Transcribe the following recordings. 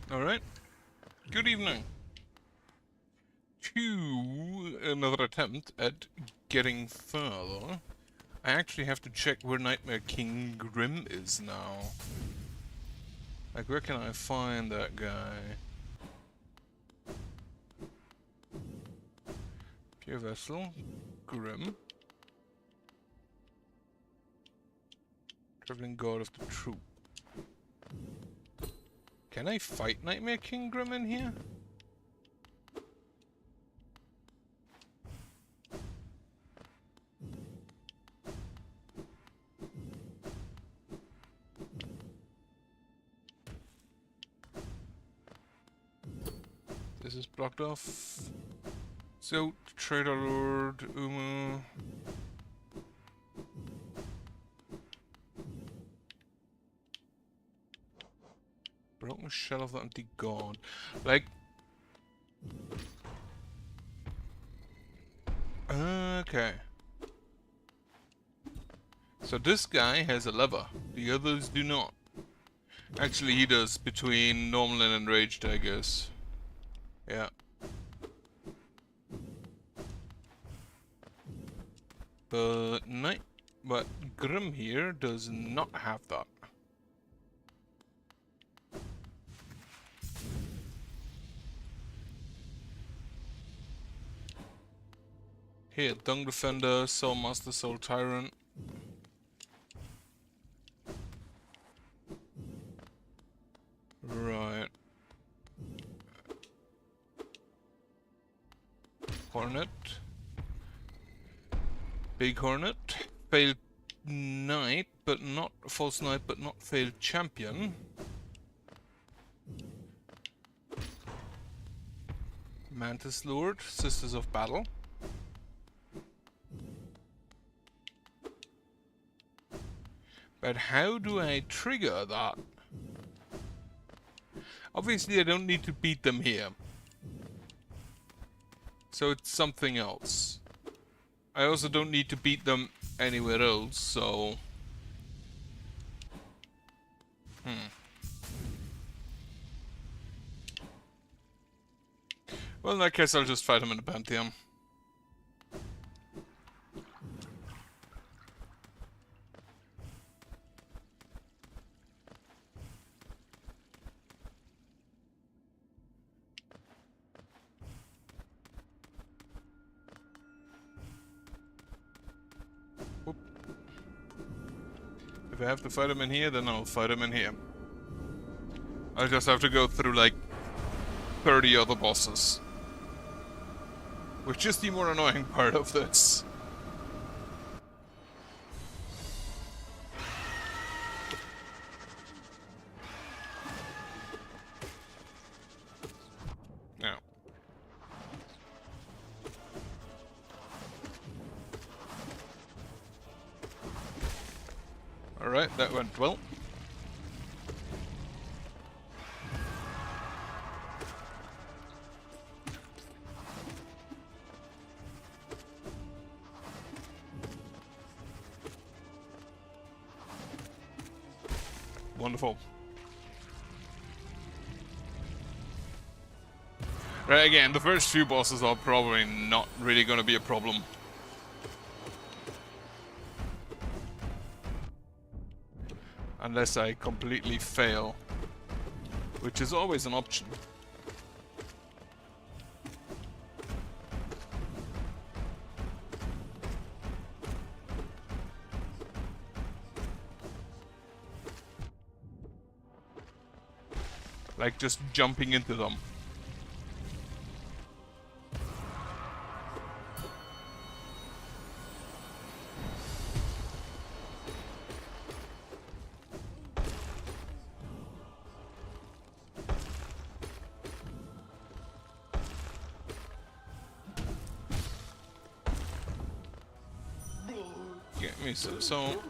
Alright. Good evening. To another attempt at getting further. I actually have to check where Nightmare King Grimm is now. Like, where can I find that guy? Pure Vessel. Grimm. Traveling God of the Troop. Can I fight Nightmare King Grimm in here? This is blocked off. So, Trader Lord, Umu. Broken Shell of the Anti-God. Like... Okay. So this guy has a lever. The others do not. Actually, he does, between normal and enraged, I guess. Yeah. But Grimm here does not have that. Here, Dung Defender, Soul Master, Soul Tyrant. Right. Hornet. Big Hornet. Failed Knight, but not False Knight, but not failed Champion. Mantis Lord, Sisters of Battle. But how do I trigger that? Obviously I don't need to beat them here. So it's something else. I also don't need to beat them anywhere else, so... Well, in that case I'll just fight him in the Pantheon. If I have to fight him in here, then I'll fight him in here. I'll just have to go through like 30 other bosses. Which is the more annoying part of this. Now. Alright, that went well. Wonderful. Right, again, the first few bosses are probably not really gonna be a problem. Unless I completely fail. Which is always an option. Like just jumping into them. Get me some soul.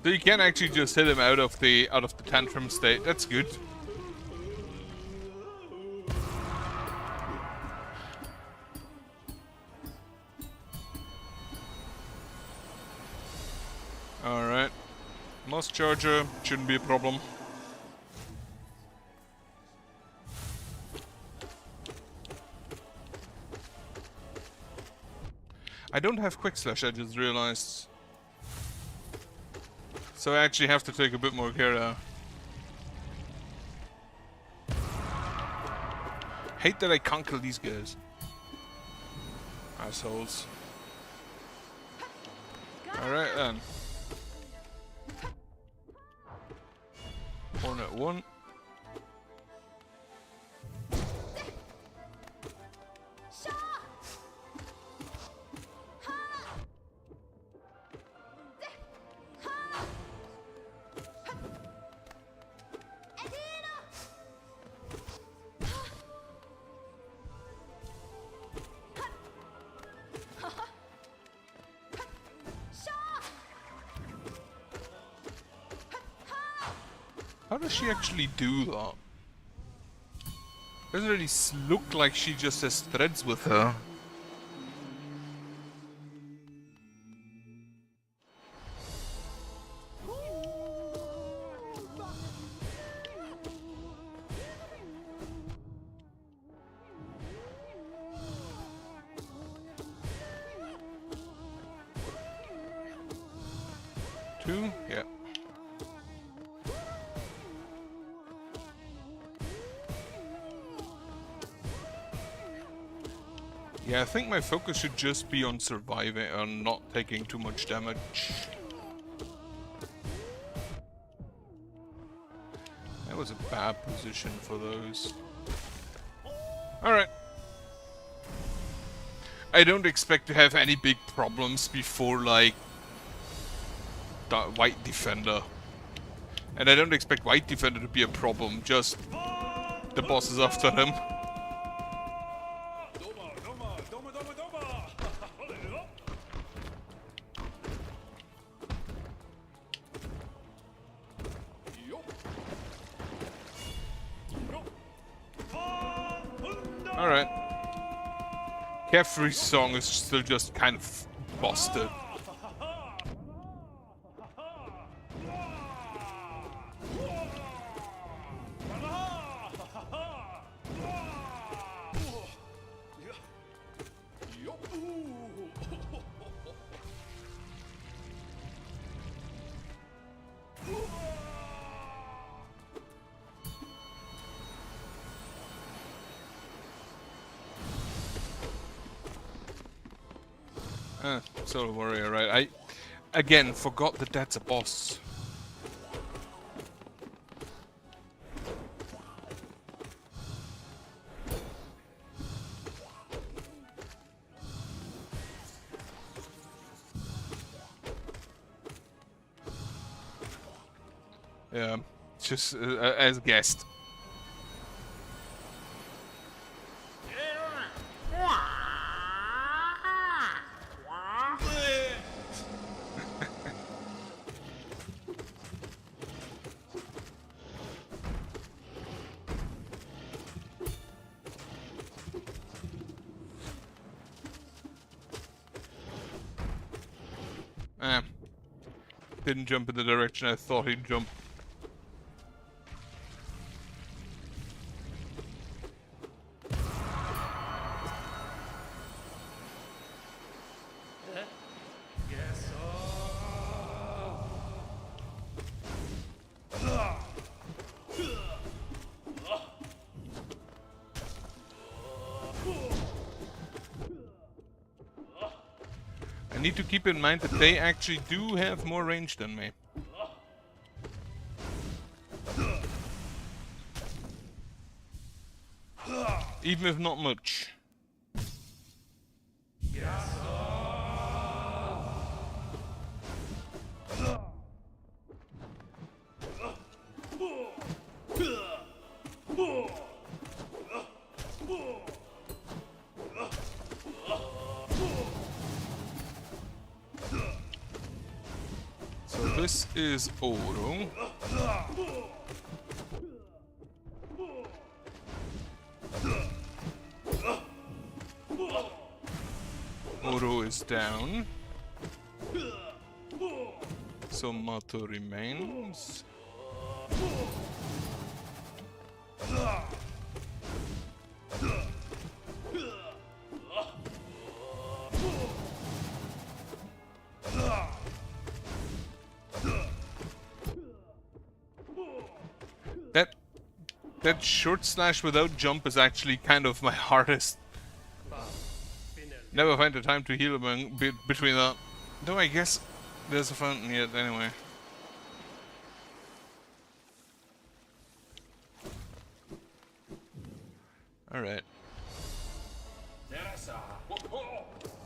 So you can actually just hit him out of the tantrum state. That's good. Alright. Moss charger shouldn't be a problem. I don't have quick slash, I just realized. So I actually have to take a bit more care now. Hate that I can't kill these guys. Assholes. Alright then. Hornet 1. How does she actually do that? Doesn't really look like she just has threads with her. Two? Yeah. Yeah, I think my focus should just be on surviving, on not taking too much damage. That was a bad position for those. Alright. I don't expect to have any big problems before, like, that White Defender. And I don't expect White Defender to be a problem, just the boss is after him. Alright. Kefri's song is still just kind of busted. Soul Warrior, right? I, again, forgot that that's a boss. Yeah, just as guessed. Didn't jump in the direction I thought he'd jump. I need to keep in mind that they actually do have more range than me. Even if not much. This is Oro. Oro is down. So Mato remains. That short slash without jump is actually kind of my hardest. Never find the time to heal between that. Though I guess there's a fountain yet anyway. Alright.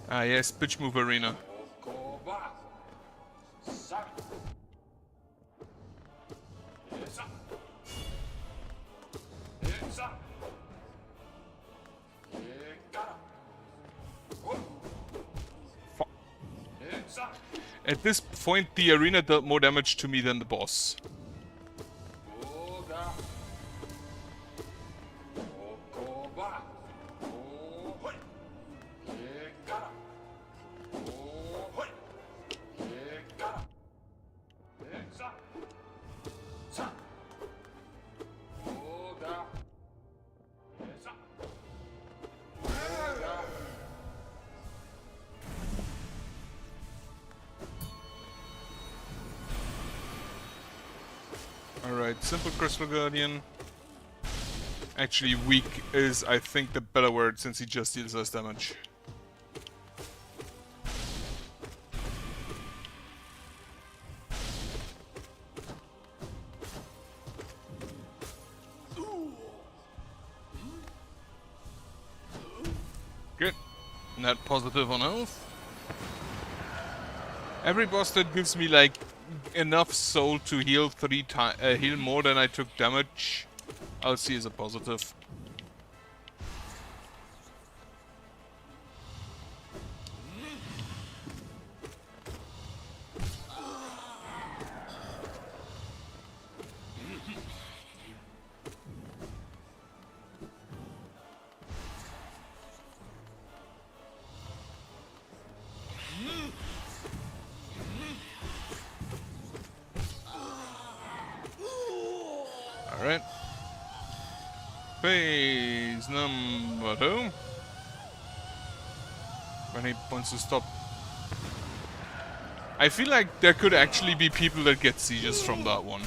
Ah yes, bitch move arena. At this point, the arena dealt more damage to me than the boss. Alright, simple Crystal Guardian. Actually, weak is, I think, the better word since he just deals less damage. Good. Net positive on health. Every boss that gives me like enough soul to heal heal more than I took damage, I'll see as a positive. Alright. Phase number 2. When he wants to stop. I feel like there could actually be people that get seizures from that one.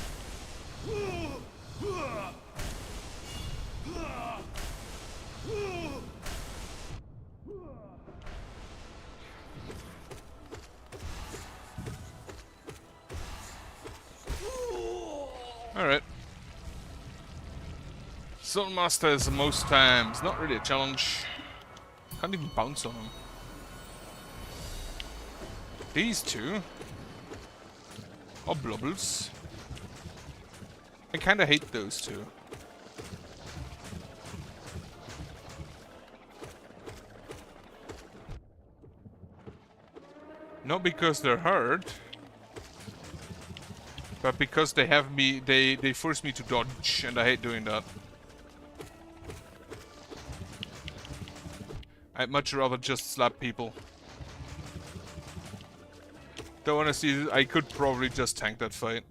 Alright. Soul Master is most times not really a challenge. Can't even bounce on him. These two are blubbles. I kinda hate those two. Not because they're hard, but because they have me, they force me to dodge, and I hate doing that. I'd much rather just slap people. Though honestly, I could probably just tank that fight.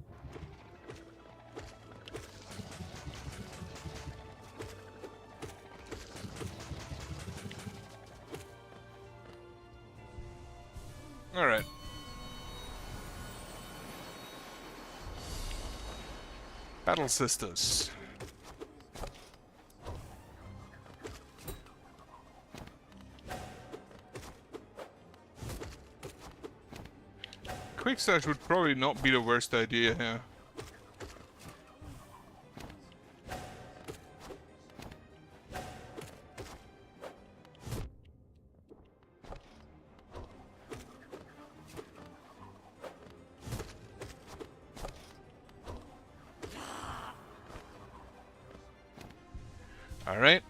Alright. Battle Sisters. Quick search would probably not be the worst idea here. All right.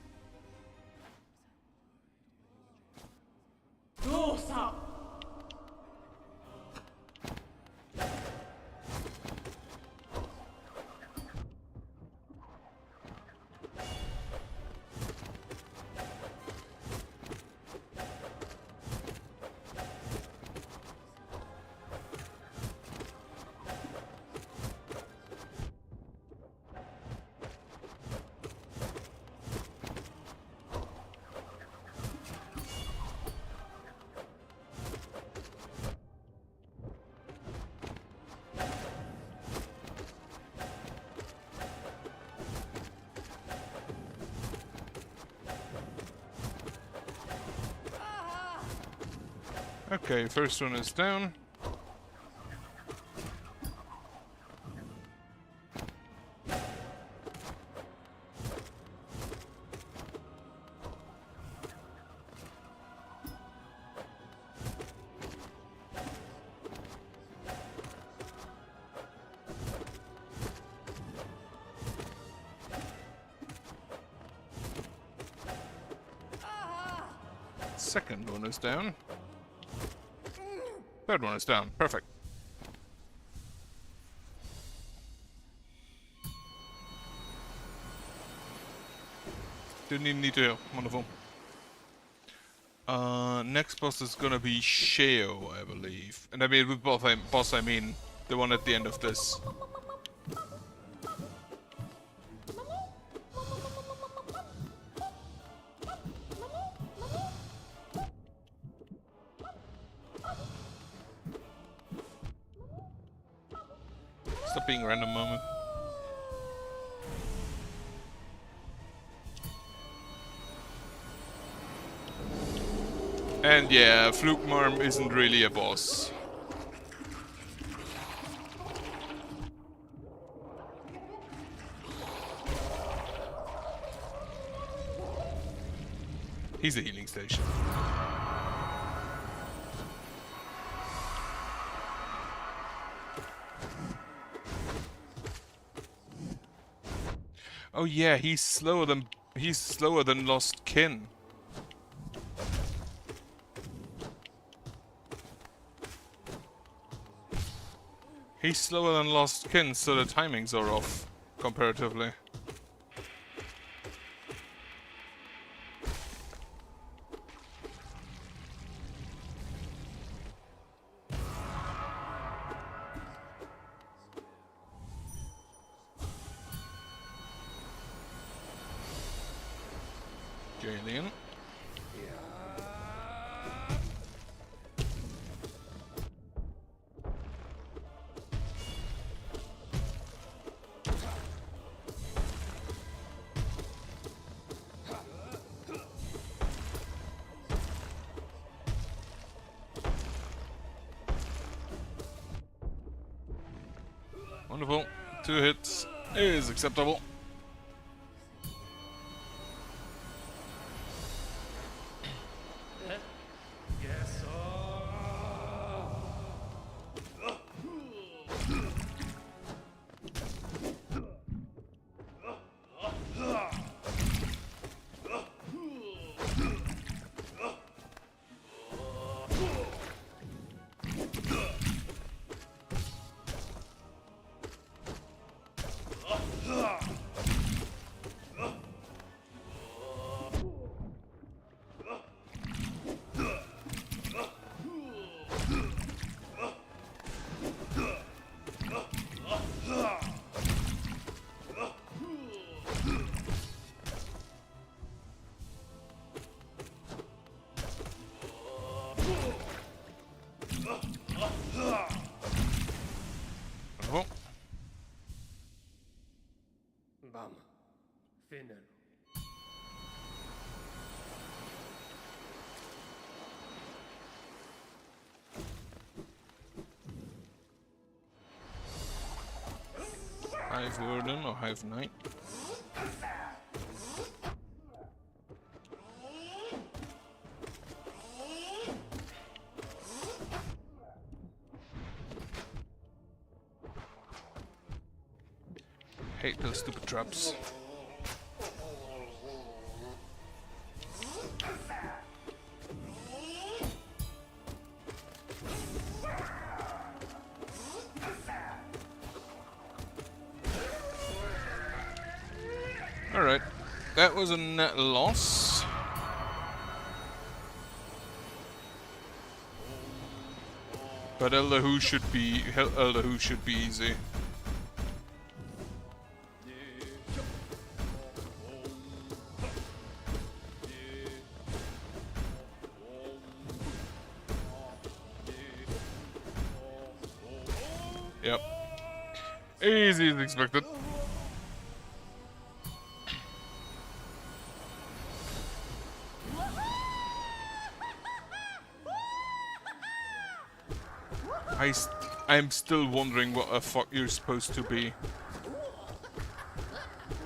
Okay, first one is down. Second one is down. Third one is down. Perfect. Didn't even need to heal. Wonderful. Next boss is gonna be Sheo, I believe. And I mean, with boss, I mean the one at the end of this. Stop being a random moment. And yeah, Flugmarm isn't really a boss. He's a healing station. Oh yeah, he's slower than Lost Kin. He's slower than Lost Kin, so the timings are off comparatively. Alien. Wonderful. 2 hits is acceptable. Bam. Finnen. Hive Warden or Hive Knight. Hate those stupid traps. Alright, that was a net loss. But Elder Who should be easy. Yep. Easy as expected. I'm still wondering what the fuck you're supposed to be.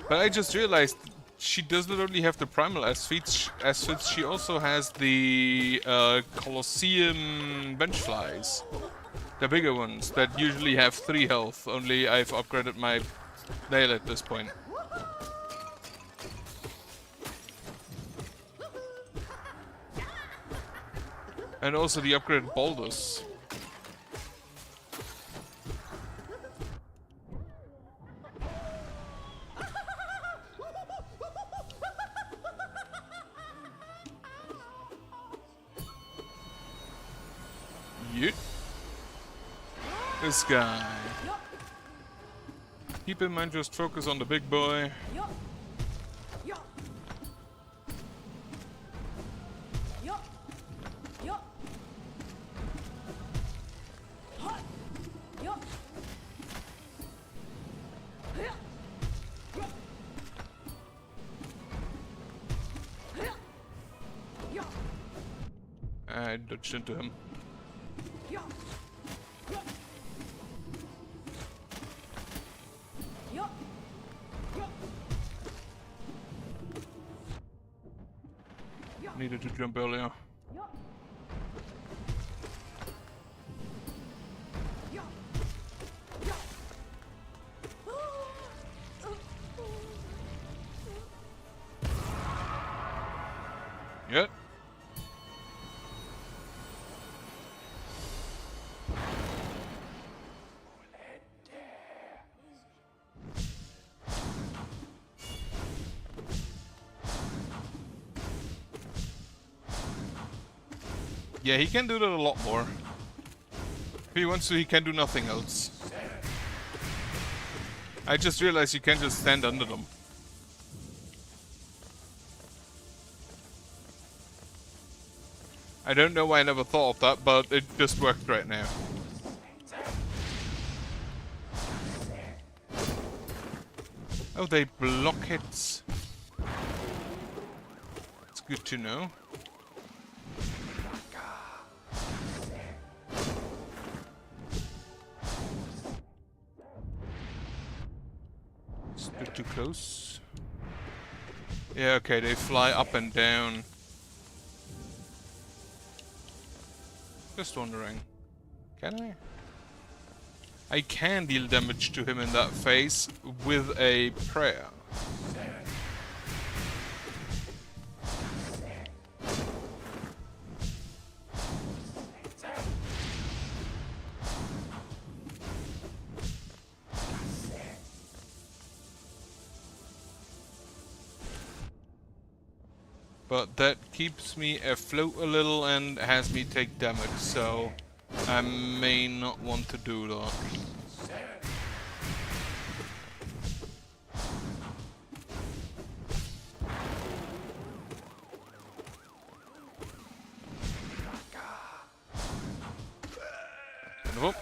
But I just realized she does not only have the primal asphyx, she also has the Colosseum benchflies. The bigger ones that usually have 3 health, only I've upgraded my nail at this point. And also the upgraded boulders. Yeet. This guy. Keep in mind, just focus on the big boy. I dodged into him. Needed to jump earlier. Yep. Yeah, he can do that a lot more. If he wants to, he can do nothing else. I just realized you can just stand under them. I don't know why I never thought of that, but it just worked right now. Oh, they block it. It's good to know. It's a bit too close. Yeah, okay, they fly up and down. Just wondering. Can I? I can deal damage to him in that phase with a prayer. But that keeps me afloat a little and has me take damage, so I may not want to do that. Whoop.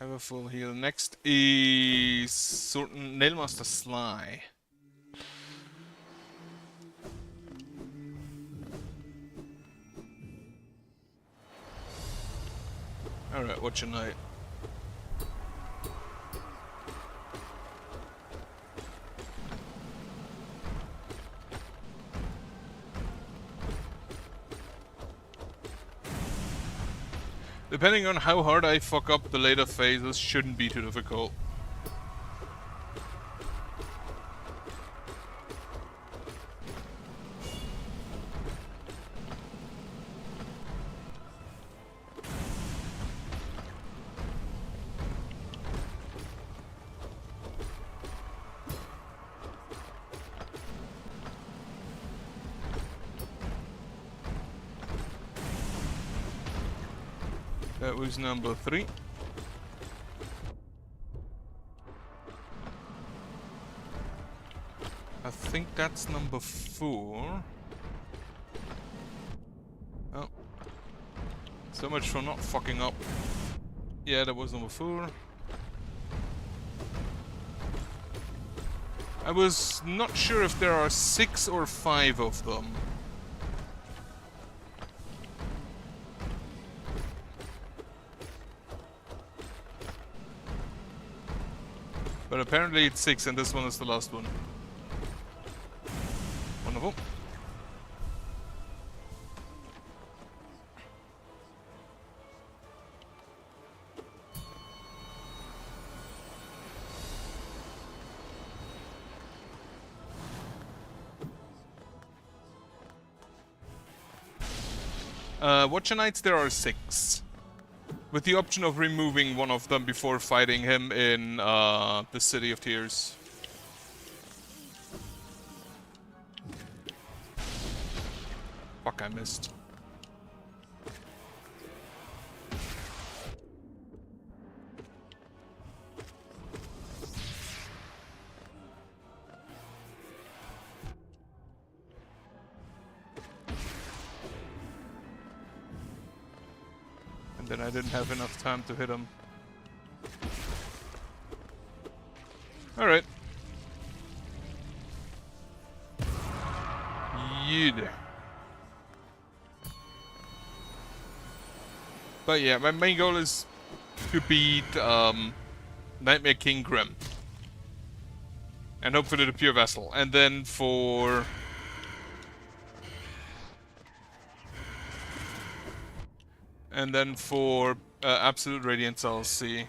Have a full heal. Next is certain Nailmaster Sly. Alright, what's your night? Depending on how hard I fuck up the later phases, shouldn't be too difficult. That was number 3. I think that's number 4. Oh. So much for not fucking up. Yeah, that was number 4. I was not sure if there are 6 or 5 of them. But apparently it's 6 and this one is the last one. Wonderful. Watcher Knights there are 6. With the option of removing one of them before fighting him in the City of Tears. Fuck, I missed. And then I didn't have enough time to hit him. Alright. Yeet. But yeah, my main goal is to beat Nightmare King Grimm. And hopefully the Pure Vessel. And then for... Absolute Radiance, I'll see.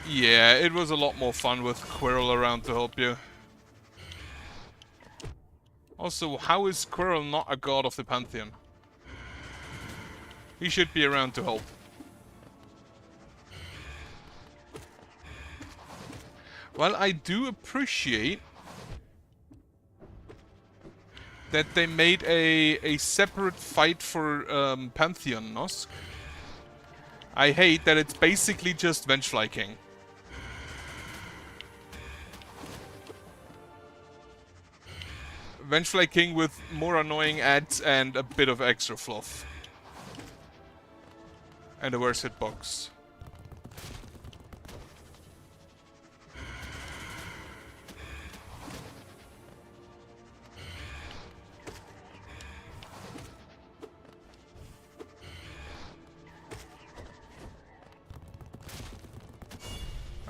Yeah, it was a lot more fun with Quirrell around to help you. Also, how is Quirrell not a god of the Pantheon? He should be around to help. Well, I do appreciate that they made a separate fight for Pantheon Nosk. I hate that it's basically just Vengefly King. Vengefly King with more annoying ads and a bit of extra fluff. And a worse hitbox.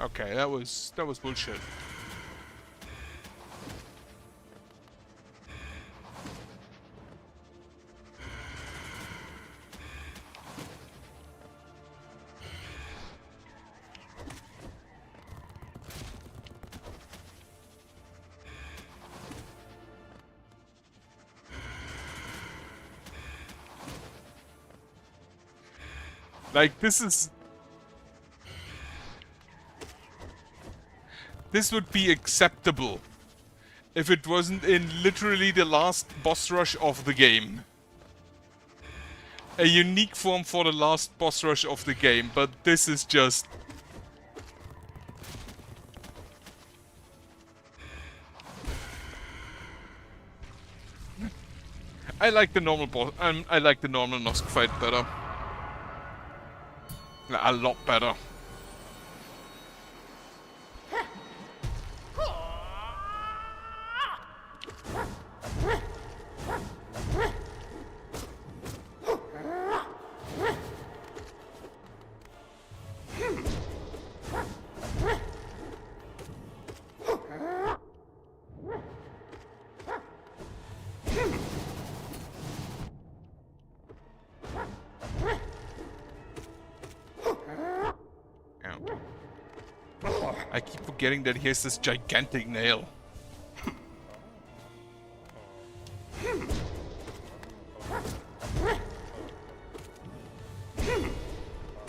Okay, that was bullshit. Like, this would be acceptable if it wasn't in literally the last boss rush of the game. A unique form for the last boss rush of the game, but this is just... I like the normal boss. I like the normal Nosk fight better. A lot better. I keep forgetting that he has this gigantic nail.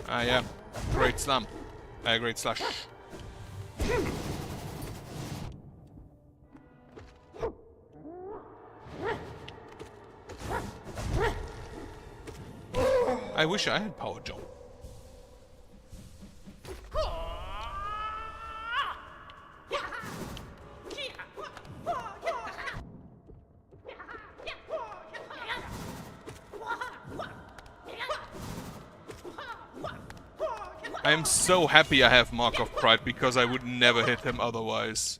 Ah, yeah. Great slam. Great slash. I wish I had power jump. I am so happy I have Mark of Pride, because I would never hit him otherwise.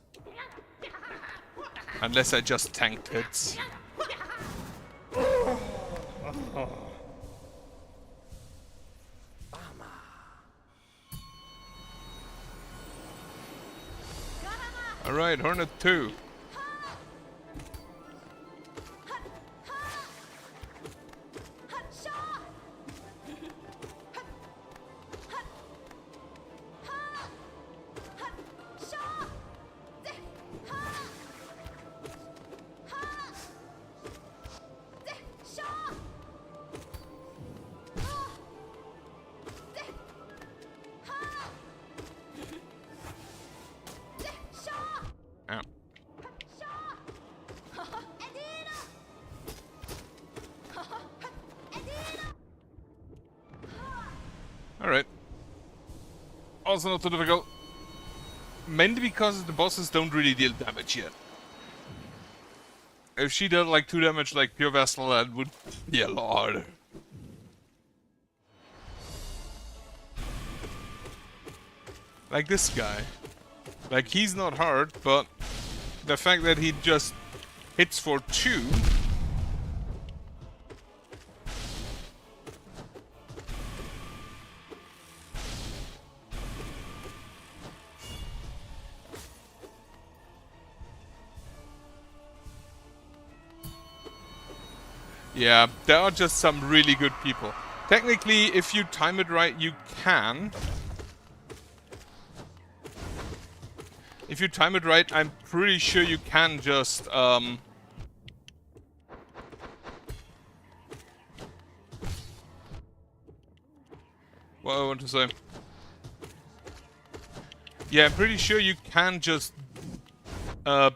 Unless I just tanked hits. Alright, Hornet 2. Alright. Also not too difficult. Mainly because the bosses don't really deal damage yet. If she did like 2 damage like Pure Vessel, that would be a lot harder. Like this guy. Like, he's not hard, but the fact that he just hits for 2... Yeah, there are just some really good people. Technically, if you time it right, you can. If you time it right, I'm pretty sure you can just, what I want to say. Yeah, I'm pretty sure you can just,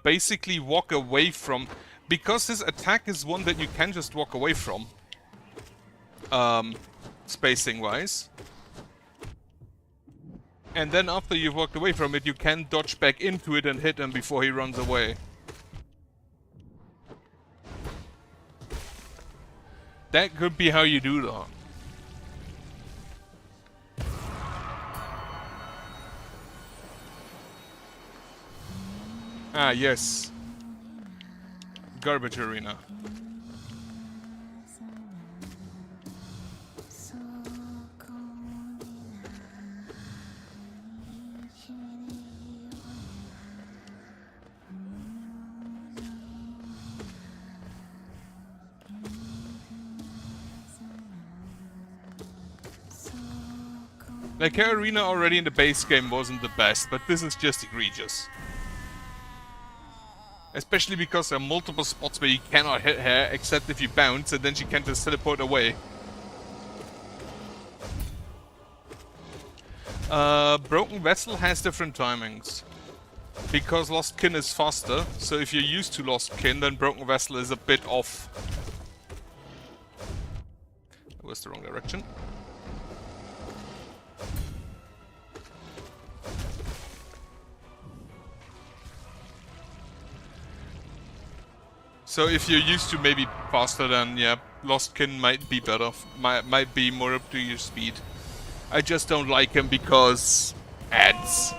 basically walk away from... Because his attack is one that you can just walk away from. Spacing-wise. And then after you've walked away from it, you can dodge back into it and hit him before he runs away. That could be how you do that. Ah, yes. Garbage arena. Like, her arena already in the base game wasn't the best, but this is just egregious. Especially because there are multiple spots where you cannot hit her, except if you bounce, and then she can just teleport away. Broken Vessel has different timings. Because Lost Kin is faster, so if you're used to Lost Kin, then Broken Vessel is a bit off. That was the wrong direction. So if you're used to maybe faster, then yeah, Lost Kin might be better, might be more up to your speed. I just don't like him because ads.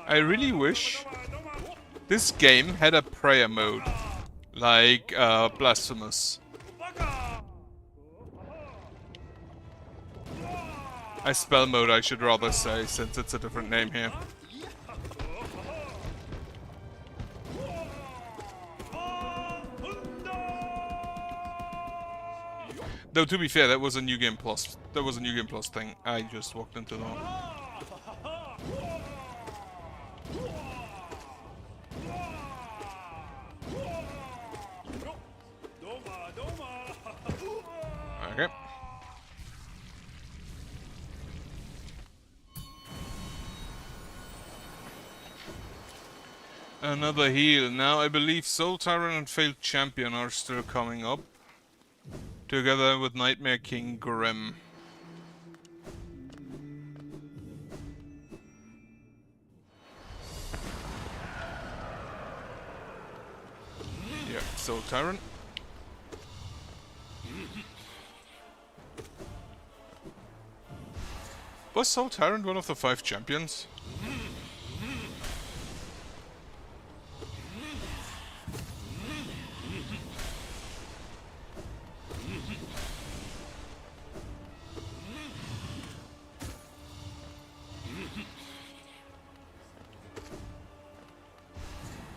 I really wish this game had a prayer mode, like Blasphemous. A spell mode, I should rather say, since it's a different name here. Though to be fair, that was a New Game Plus. That was a New Game Plus thing. I just walked into that. Okay. Another heal. Now I believe Soul Tyrant and Failed Champion are still coming up. Together with Nightmare King Grimm. Yeah, Soul Tyrant. Was Soul Tyrant one of the 5 champions?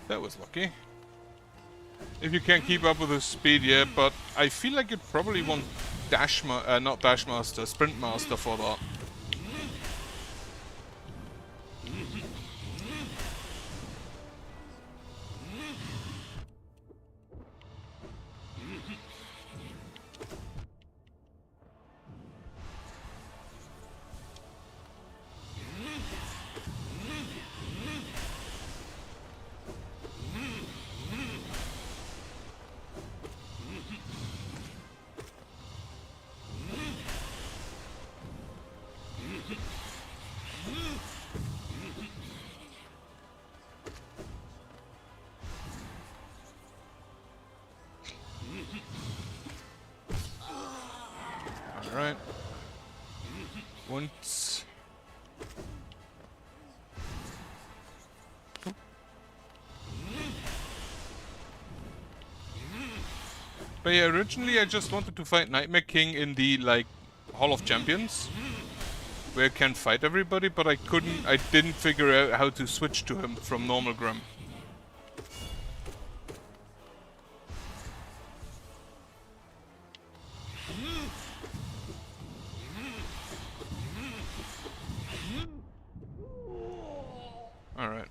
That was lucky. If you can't keep up with his speed, yeah, but I feel like you'd probably want not Dash Master, Sprint Master for that. Alright. Once. But yeah, originally I just wanted to fight Nightmare King in the, like, Hall of Champions. Where I can fight everybody, but I didn't figure out how to switch to him from normal Grimm. Alright.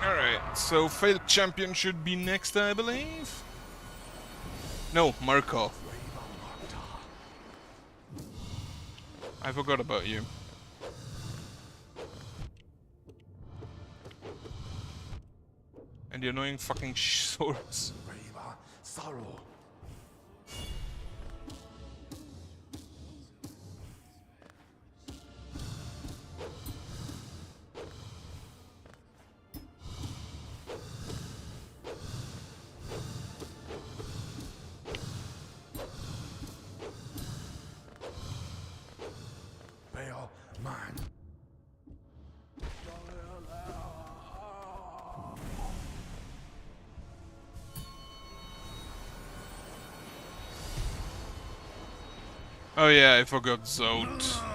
Alright, so Failed Champion should be next, I believe? No, Markov. I forgot about you. And the annoying fucking swords. Oh yeah, I forgot Zod.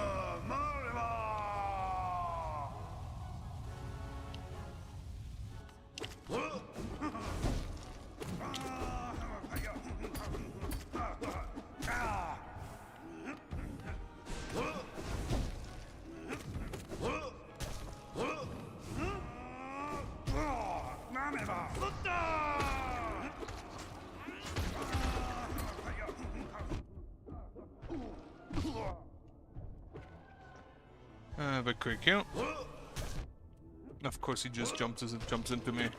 But quick kill. Of course he just jumps into me.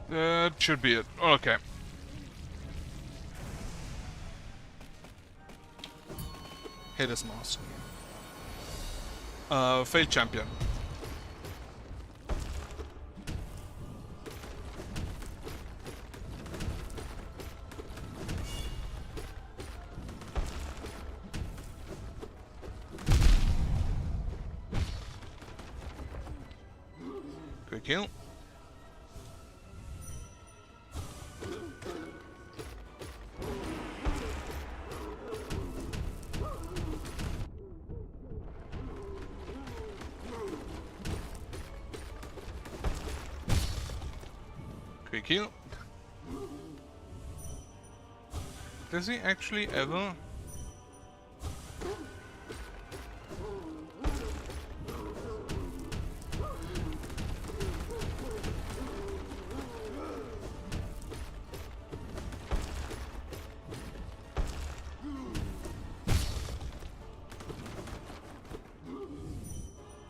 That should be it. Okay. Hades Mask. Failed Champion. kill. Quick heal. Does he actually ever?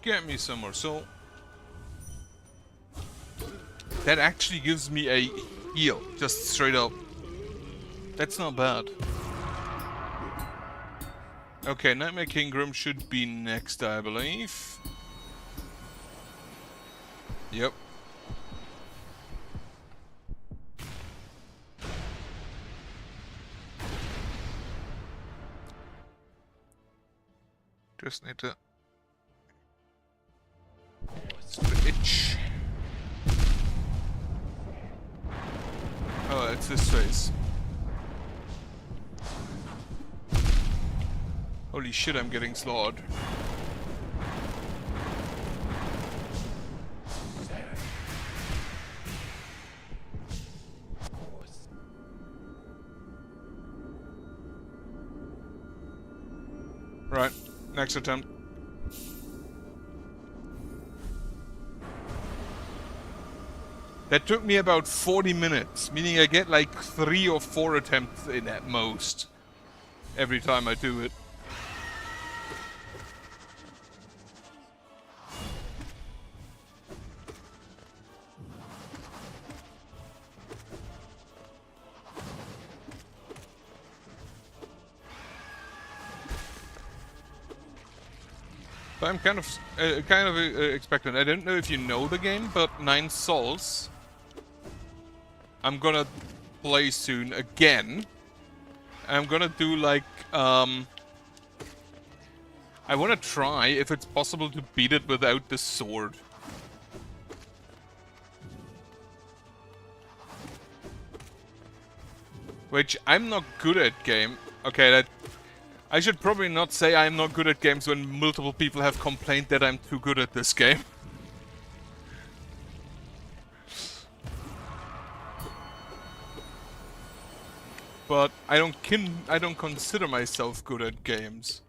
Get me some more soul. That actually gives me a heal, just straight up. That's not bad. Okay, Nightmare King Grimm should be next, I believe. Yep. Just need to switch. Oh, it's this face. Holy shit, I'm getting slaughtered. Right, next attempt. That took me about 40 minutes, meaning I get like 3 or 4 attempts in at most every time I do it. I'm kind of expectant. I don't know if you know the game, but 9 Souls I'm gonna play soon again. I'm gonna do like I wanna try if it's possible to beat it without the sword. Which I'm not good at game. Okay, that I should probably not say I'm not good at games when multiple people have complained that I'm too good at this game. But I don't consider myself good at games.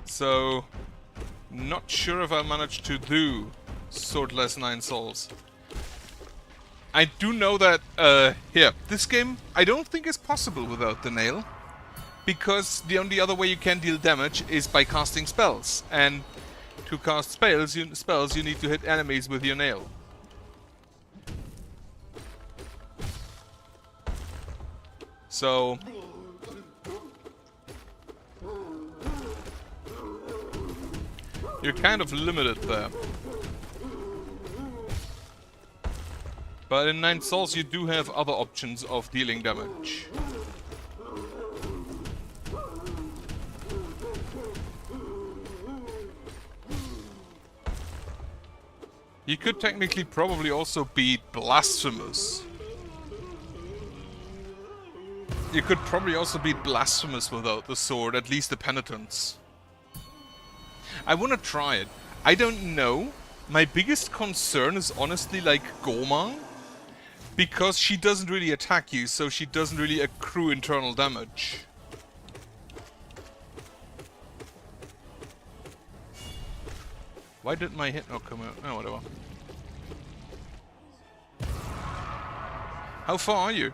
So not sure if I managed to do Swordless 9 Souls. I do know that, here, this game I don't think is possible without the nail. Because the only other way you can deal damage is by casting spells. And to cast spells, you need to hit enemies with your nail. So you're kind of limited there. But in 9 Souls you do have other options of dealing damage. You could technically probably also be Blasphemous. You could probably also beat Blasphemous without the sword, at least the penitence. I wanna try it. I don't know. My biggest concern is honestly like Goma. Because she doesn't really attack you, so she doesn't really accrue internal damage. Why did my hit not come out? Oh, whatever. How far are you?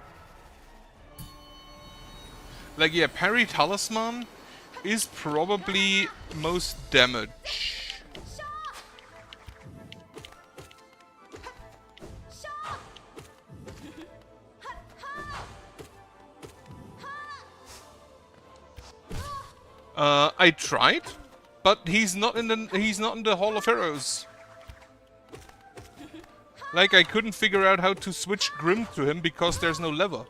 Like, yeah, Parry Talisman is probably most damage. I tried, but he's not in the Hall of Heroes. Like, I couldn't figure out how to switch Grimm to him because there's no lever.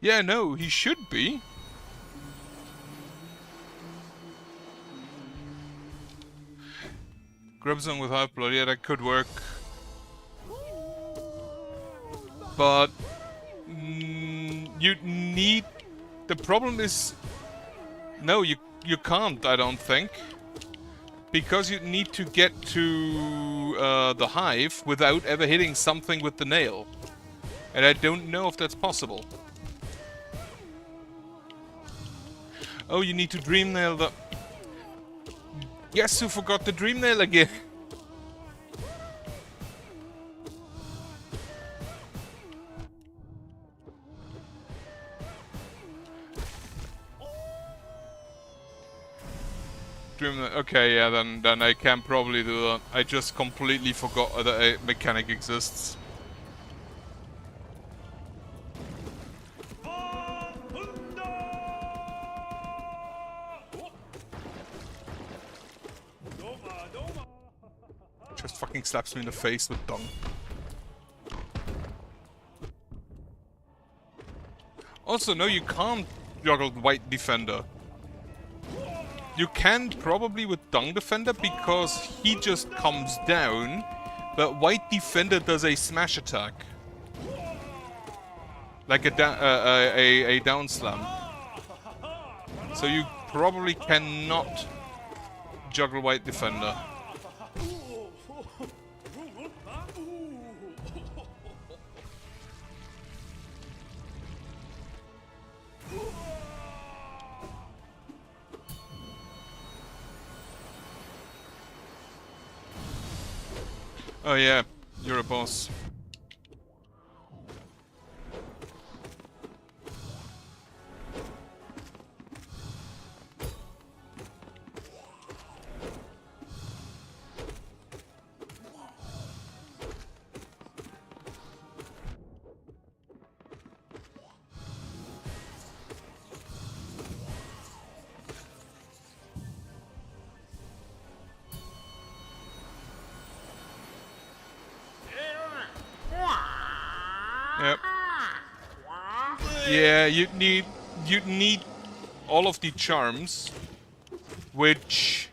Yeah, no, he should be. Grubzone with Half-Blood, yeah, that could work. But... you need... The problem is... No, you can't, I don't think. Because you need to get to the hive without ever hitting something with the nail. And I don't know if that's possible. Oh, you need to dream nail the... Yes, who forgot the dream nail again? Okay, yeah, then I can probably do that. I just completely forgot that a mechanic exists. Just fucking slaps me in the face with dung. Also, no, you can't juggle White Defender. You can probably with Dung Defender because he just comes down, but White Defender does a smash attack. Like a down slam. So you probably cannot juggle White Defender. Oh yeah, you're a boss. Yep. Yeah, you'd need all of the charms, which,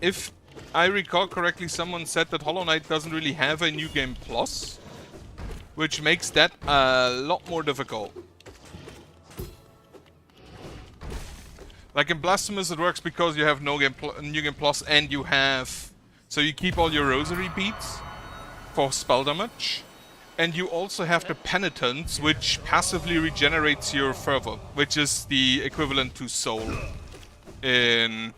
if I recall correctly, someone said that Hollow Knight doesn't really have a New Game Plus, which makes that a lot more difficult. Like in Blasphemous, it works because you have New Game Plus and you have, so you keep all your Rosary beads for spell damage. And you also have the Penitence, which passively regenerates your fervor, which is the equivalent to soul in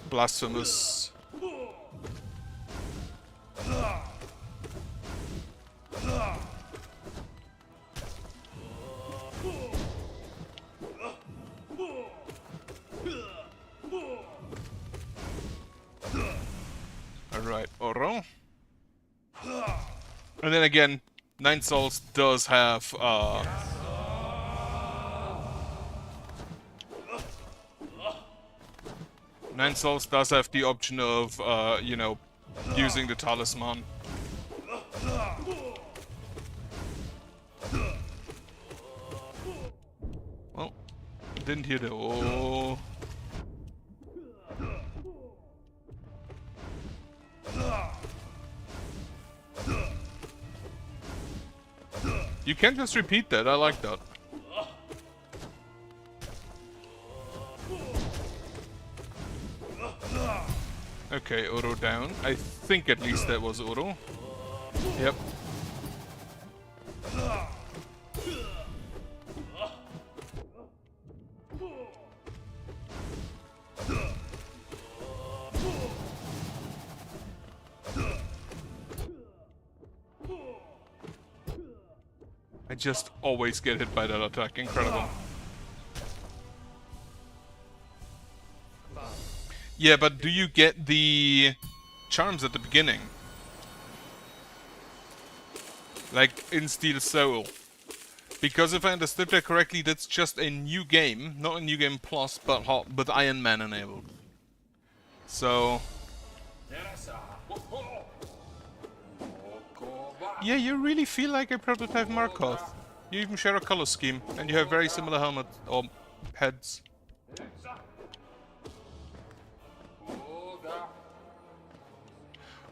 Blasphemous. Alright, Oro. And then again, Nine Souls does have Nine Souls does have the option of you know, using the talisman. Well, didn't hear the oh. You can just repeat that, I like that. Okay, Oro down. I think at least that was Oro. Yep. I just always get hit by that attack. Incredible. Yeah, but do you get the charms at the beginning? Like in Steel Soul? Because if I understood that correctly, that's just a new game, not a New Game Plus, but with Iron Man enabled. So... Yeah, you really feel like a prototype Markov. You even share a color scheme, and you have very similar helmets or heads.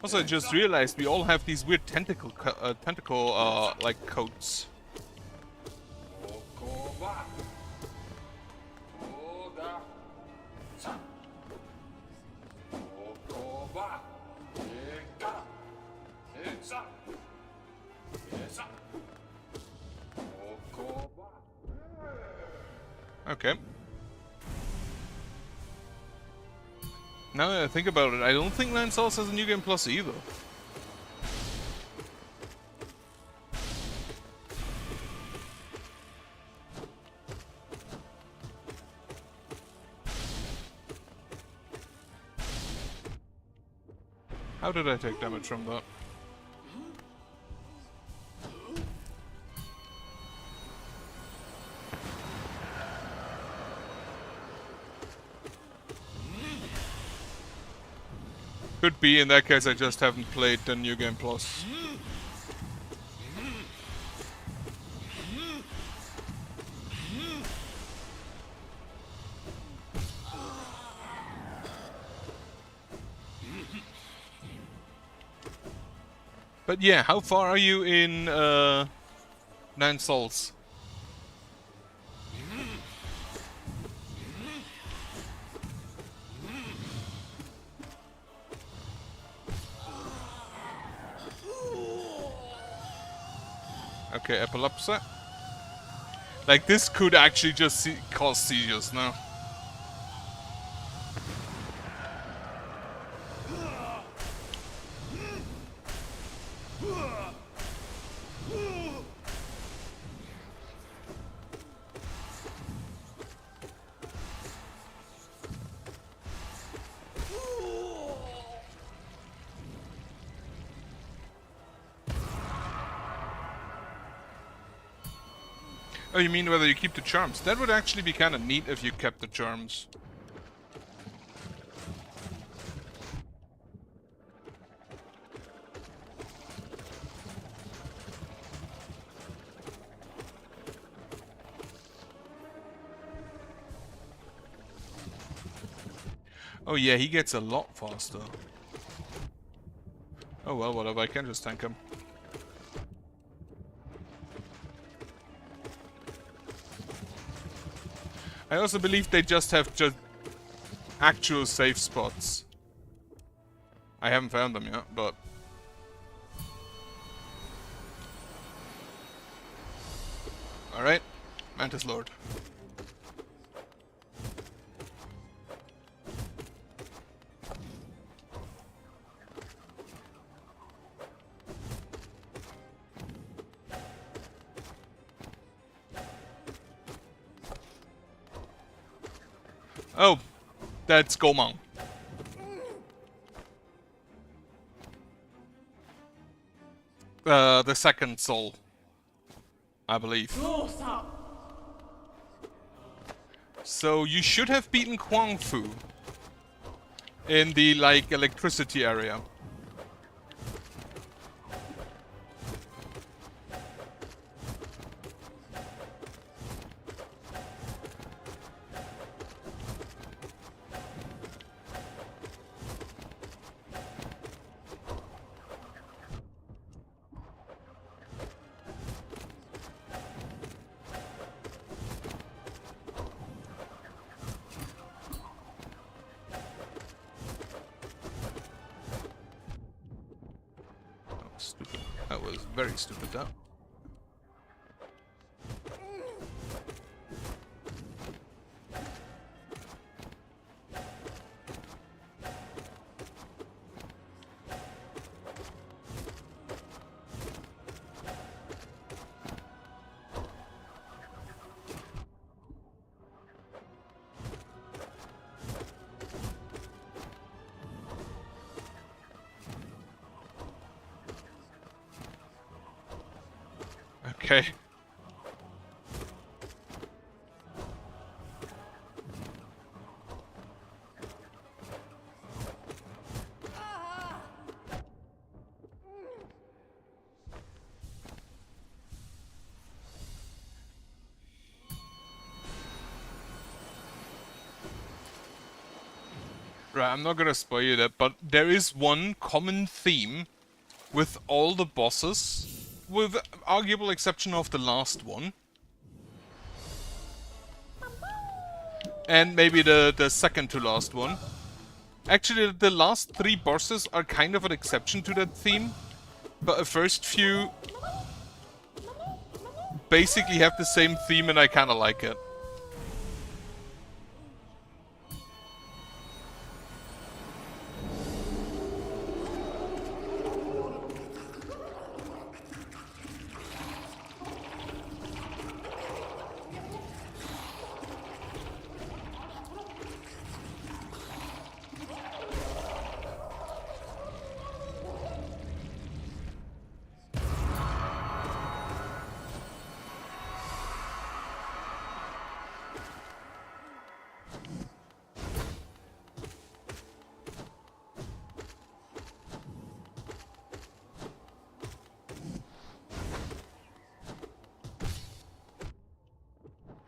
Also, I just realized we all have these weird tentacle like coats. Okay. Now that I think about it, I don't think Nine Souls has a New Game Plus either. How did I take damage from that? Could be, in that case I just haven't played the New Game Plus. But yeah, how far are you in Nine Souls? Okay, epilepsy. Like, this could actually just cause seizures now. Oh, you mean whether you keep the charms? That would actually be kind of neat if you kept the charms. Oh yeah, he gets a lot faster. Oh well, whatever, I can just tank him. I also believe they just have actual safe spots. I haven't found them yet, but... Alright, Mantis Lord. Oh, that's Gomang. The second soul, I believe. So you should have beaten Kwang Fu in the, like, electricity area. Stupid. That was very stupid, that. Okay. Right, I'm not gonna spoil you that, but there is one common theme with all the bosses, with arguable exception of the last one. And maybe the second to last one. Actually, the last 3 bosses are kind of an exception to that theme, but the first few basically have the same theme and I kinda like it.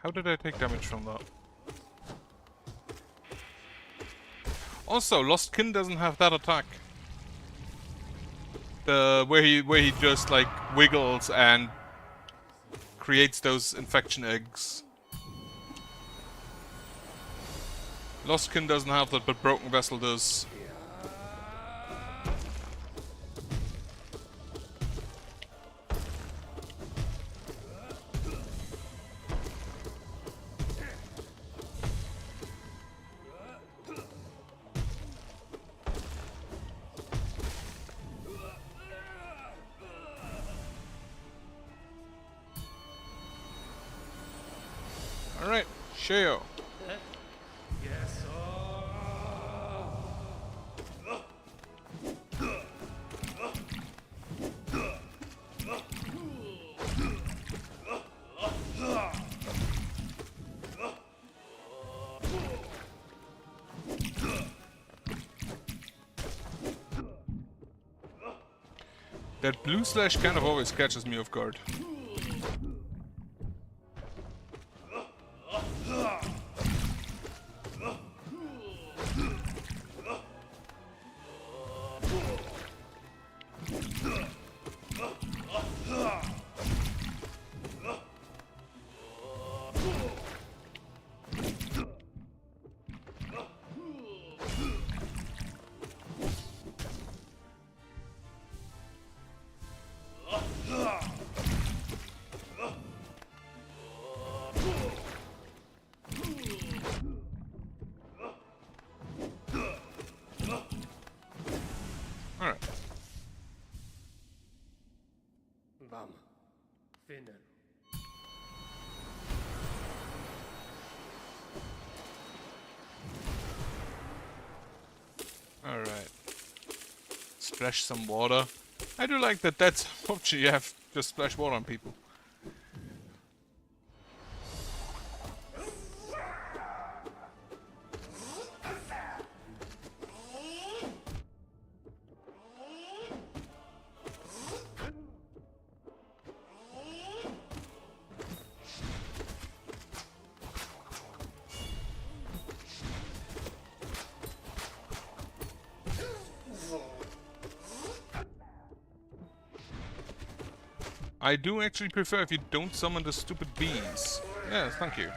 How did I take damage from that? Also, Lost Kin doesn't have that attack. The where he just like wiggles and creates those infection eggs. Lost Kin doesn't have that, but Broken Vessel does. Alright, Sheo. Yes. That blue slash kind of always catches me off guard. Alright. Bam. Finnen. Alright. Splash some water. I do like that that's an option you have. Just splash water on people. I do actually prefer if you don't summon the stupid bees. Yes, thank you.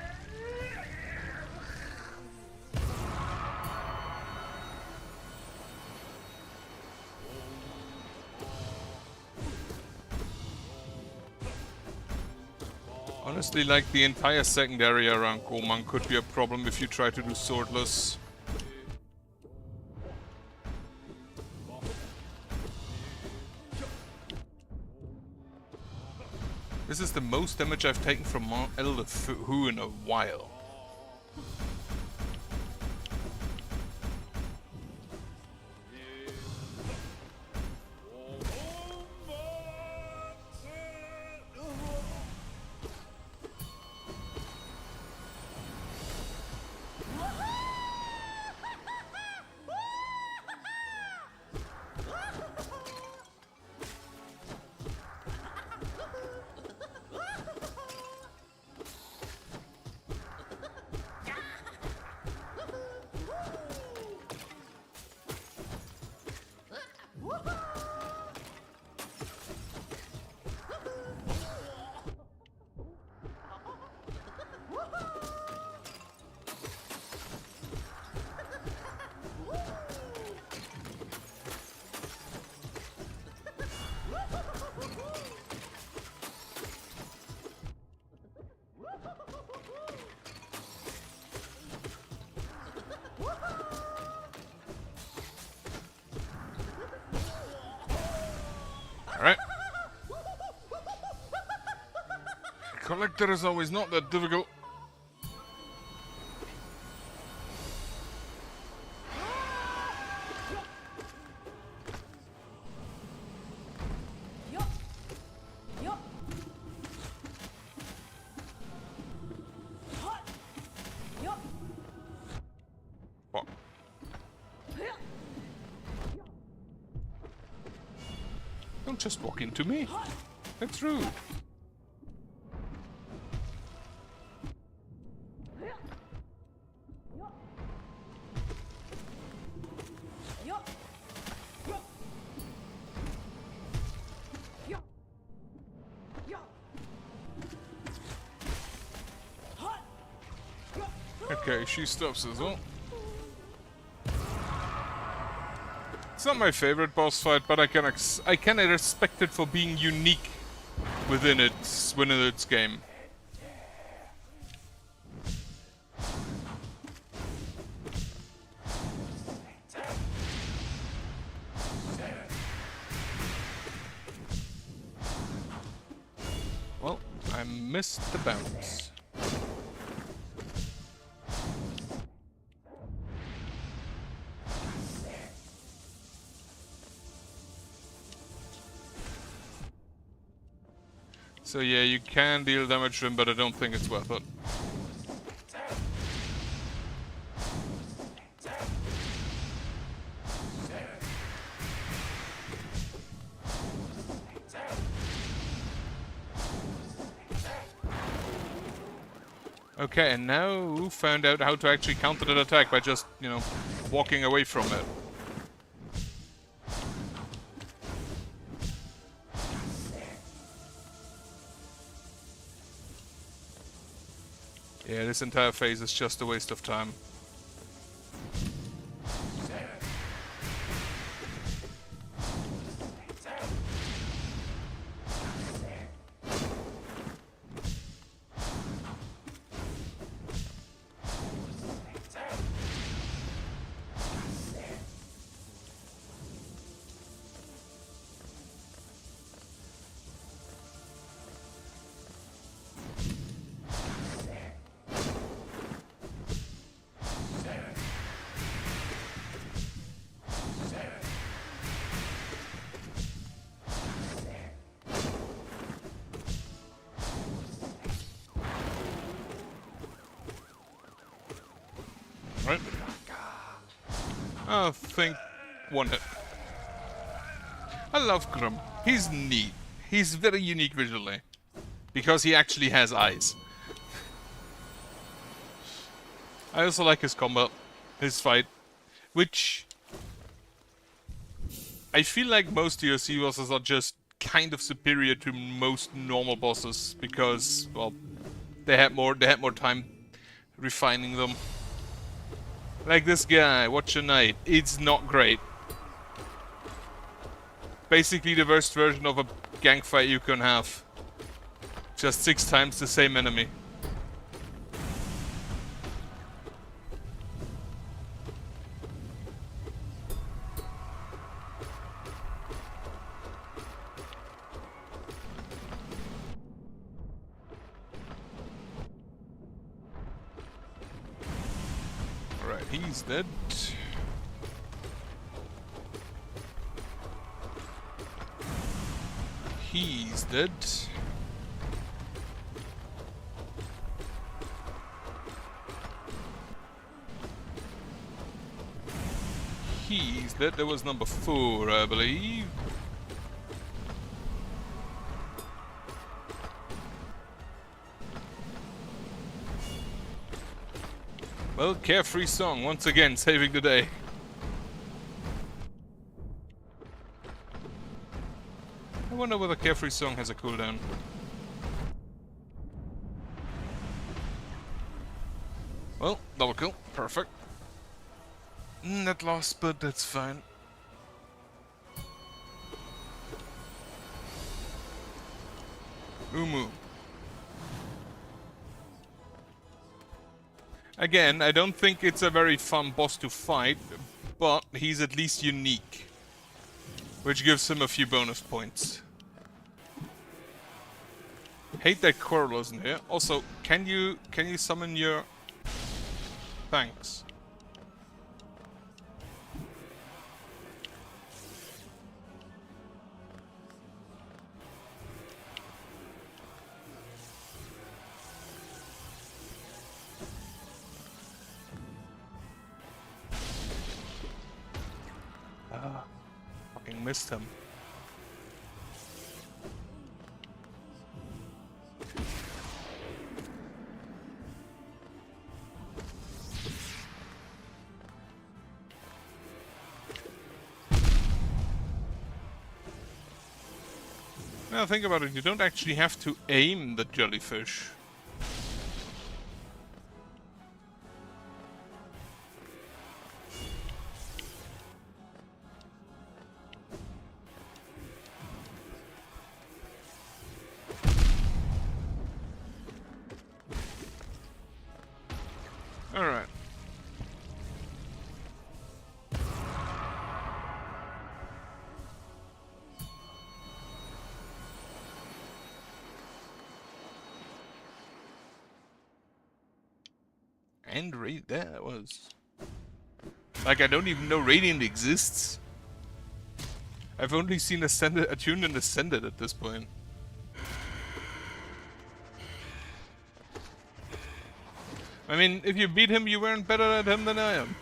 Honestly, like the entire second area around Gorman could be a problem if you try to do swordless. This is the most damage I've taken from Elder Who in a while. Alright. Collector is always not that difficult. Fuck. Don't just walk into me. That's rude. Okay, she stops as well. It's not my favorite boss fight, but I can respect it for being unique within its game. Well, I missed the bounce. So yeah, you can deal damage to him, but I don't think it's worth it. Okay, and now who found out how to actually counter that attack by just, you know, walking away from it? Yeah, this entire phase is just a waste of time. Right? I think one hit. I love Grimm. He's neat. He's very unique visually. Because he actually has eyes. I also like his combat. His fight. Which I feel like most DLC bosses are just kind of superior to most normal bosses because, well, they had more time refining them. Like this guy, Watch a Knight. It's not great. Basically the worst version of a gang fight you can have. Just 6 times the same enemy. Alright, he's dead. He's dead. He's dead. That was number 4, I believe. Well, Carefree Song, once again, saving the day. I wonder whether Carefree Song has a cooldown. Well, double kill. Perfect. Net loss, but that's fine. Umu. Again, I don't think it's a very fun boss to fight, but he's at least unique. Which gives him a few bonus points. Hate that Coral isn't here. Also, can you summon your... Thanks. Ah, fucking missed him. Now think about it, you don't actually have to aim the jellyfish. Alright. And there it was. Like, I don't even know Radiant exists. I've only seen Attuned and Ascended at this point. I mean, if you beat him, you weren't better at him than I am.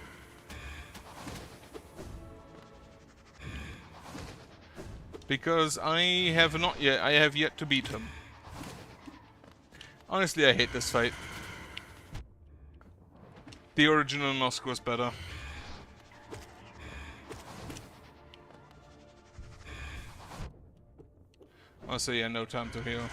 Because I have yet to beat him. Honestly, I hate this fight. The original Nosk was better. Also, yeah, no time to heal.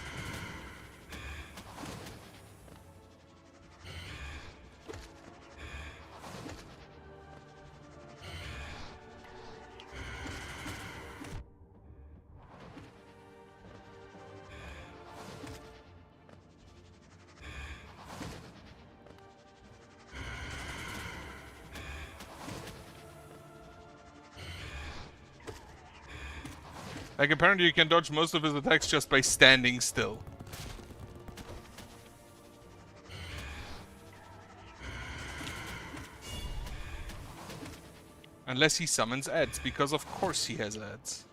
Like, apparently you can dodge most of his attacks just by standing still. Unless he summons ads, because of course he has ads.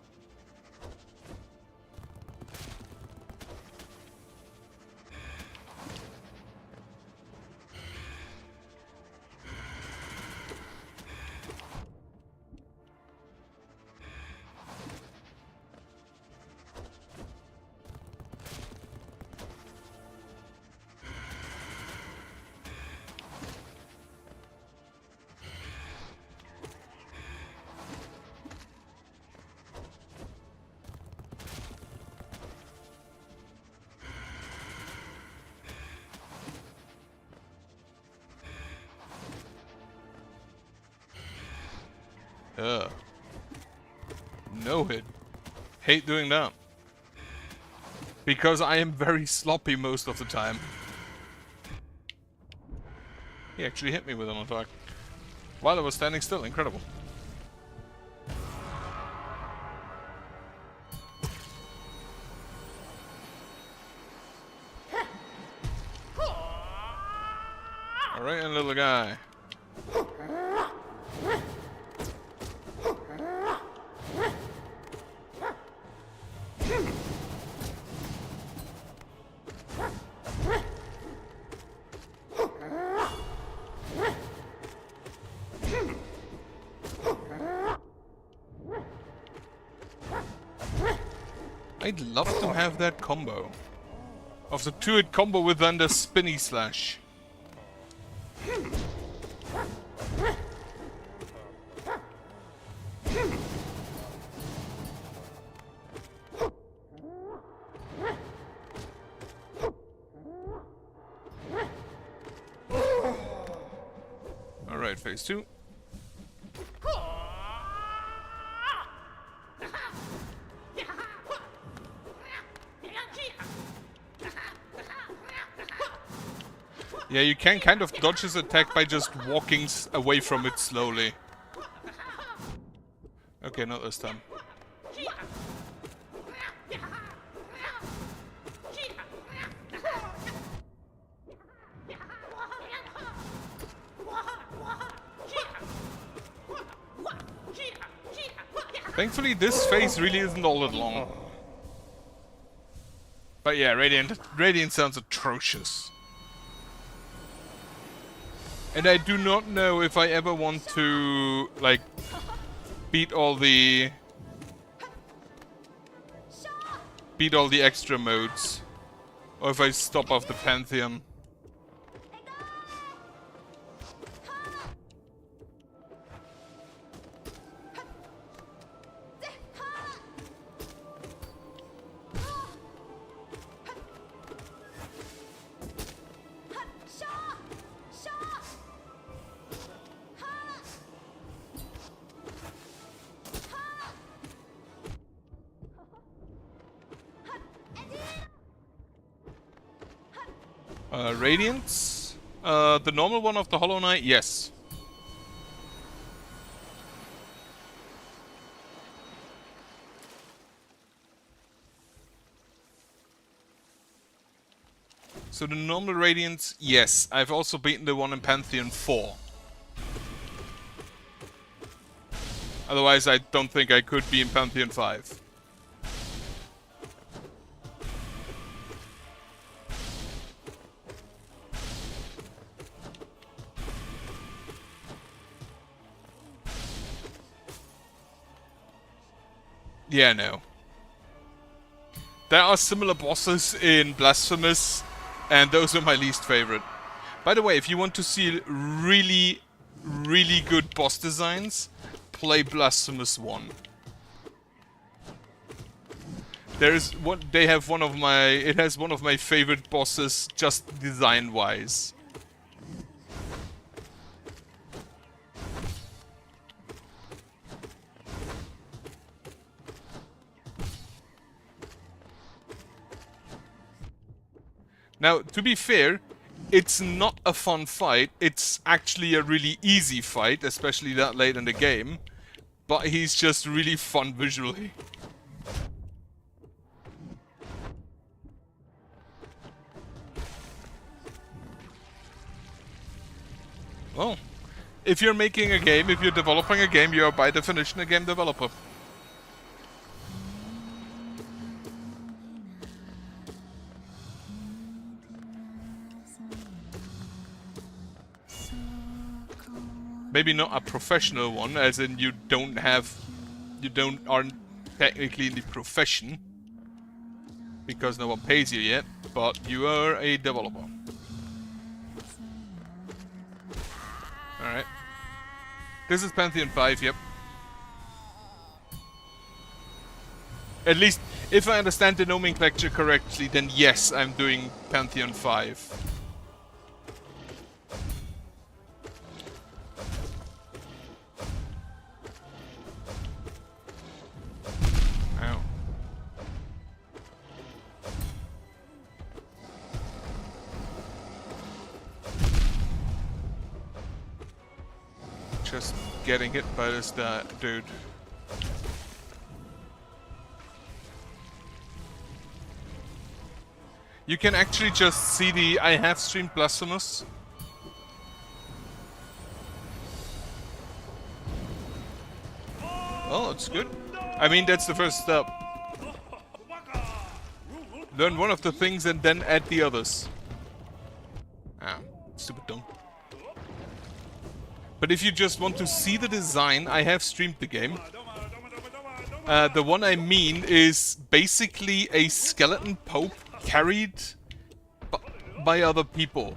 No hit. Hate doing that. Because I am very sloppy most of the time. He actually hit me with an attack. While I was standing still. Incredible. Alright, little guy. I'd love to have that combo. Of the 2-hit combo with then the spinny slash. Alright, phase 2. Yeah, you can kind of dodge his attack by just walking away from it slowly. Okay, not this time. Thankfully, this phase really isn't all that long. But yeah, Radiant sounds atrocious. And I do not know if I ever want to, like, beat all the extra modes. Or if I stop off the Pantheon. Radiance? The normal one of the Hollow Knight? Yes. So the normal Radiance? Yes. I've also beaten the one in Pantheon 4. Otherwise, I don't think I could be in Pantheon 5. Yeah, no. There are similar bosses in Blasphemous, and those are my least favorite. By the way, if you want to see really, really good boss designs, play Blasphemous 1. There's one. They have one of my. It has one of my favorite bosses, just design-wise. Now, to be fair, it's not a fun fight. It's actually a really easy fight, especially that late in the game. But he's just really fun visually. Well, if you're making a game, if you're developing a game, you are by definition a game developer. Maybe not a professional one, as in you aren't technically in the profession, because no one pays you yet, but you are a developer. Alright. This is Pantheon 5, yep. At least, if I understand the nomenclature correctly, then yes, I'm doing Pantheon 5. Just getting hit by this dude. You can actually just see the... I have streamed Blasphemous. Oh, it's good. I mean, that's the first step. Learn one of the things and then add the others. Ah, stupid dumb. But if you just want to see the design, I have streamed the game. The one I mean is basically a skeleton pope carried by other people.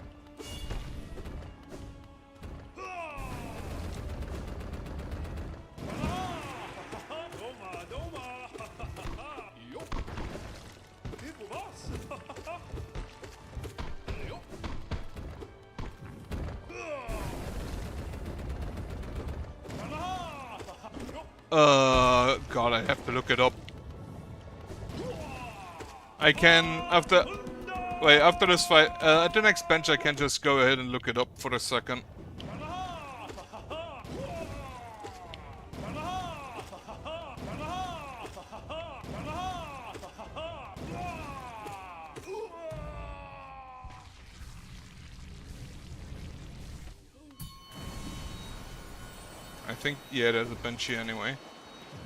God, I have to look it up. I can, after this fight, at the next bench I can just go ahead and look it up for a second. I think, yeah, there's a bench here anyway.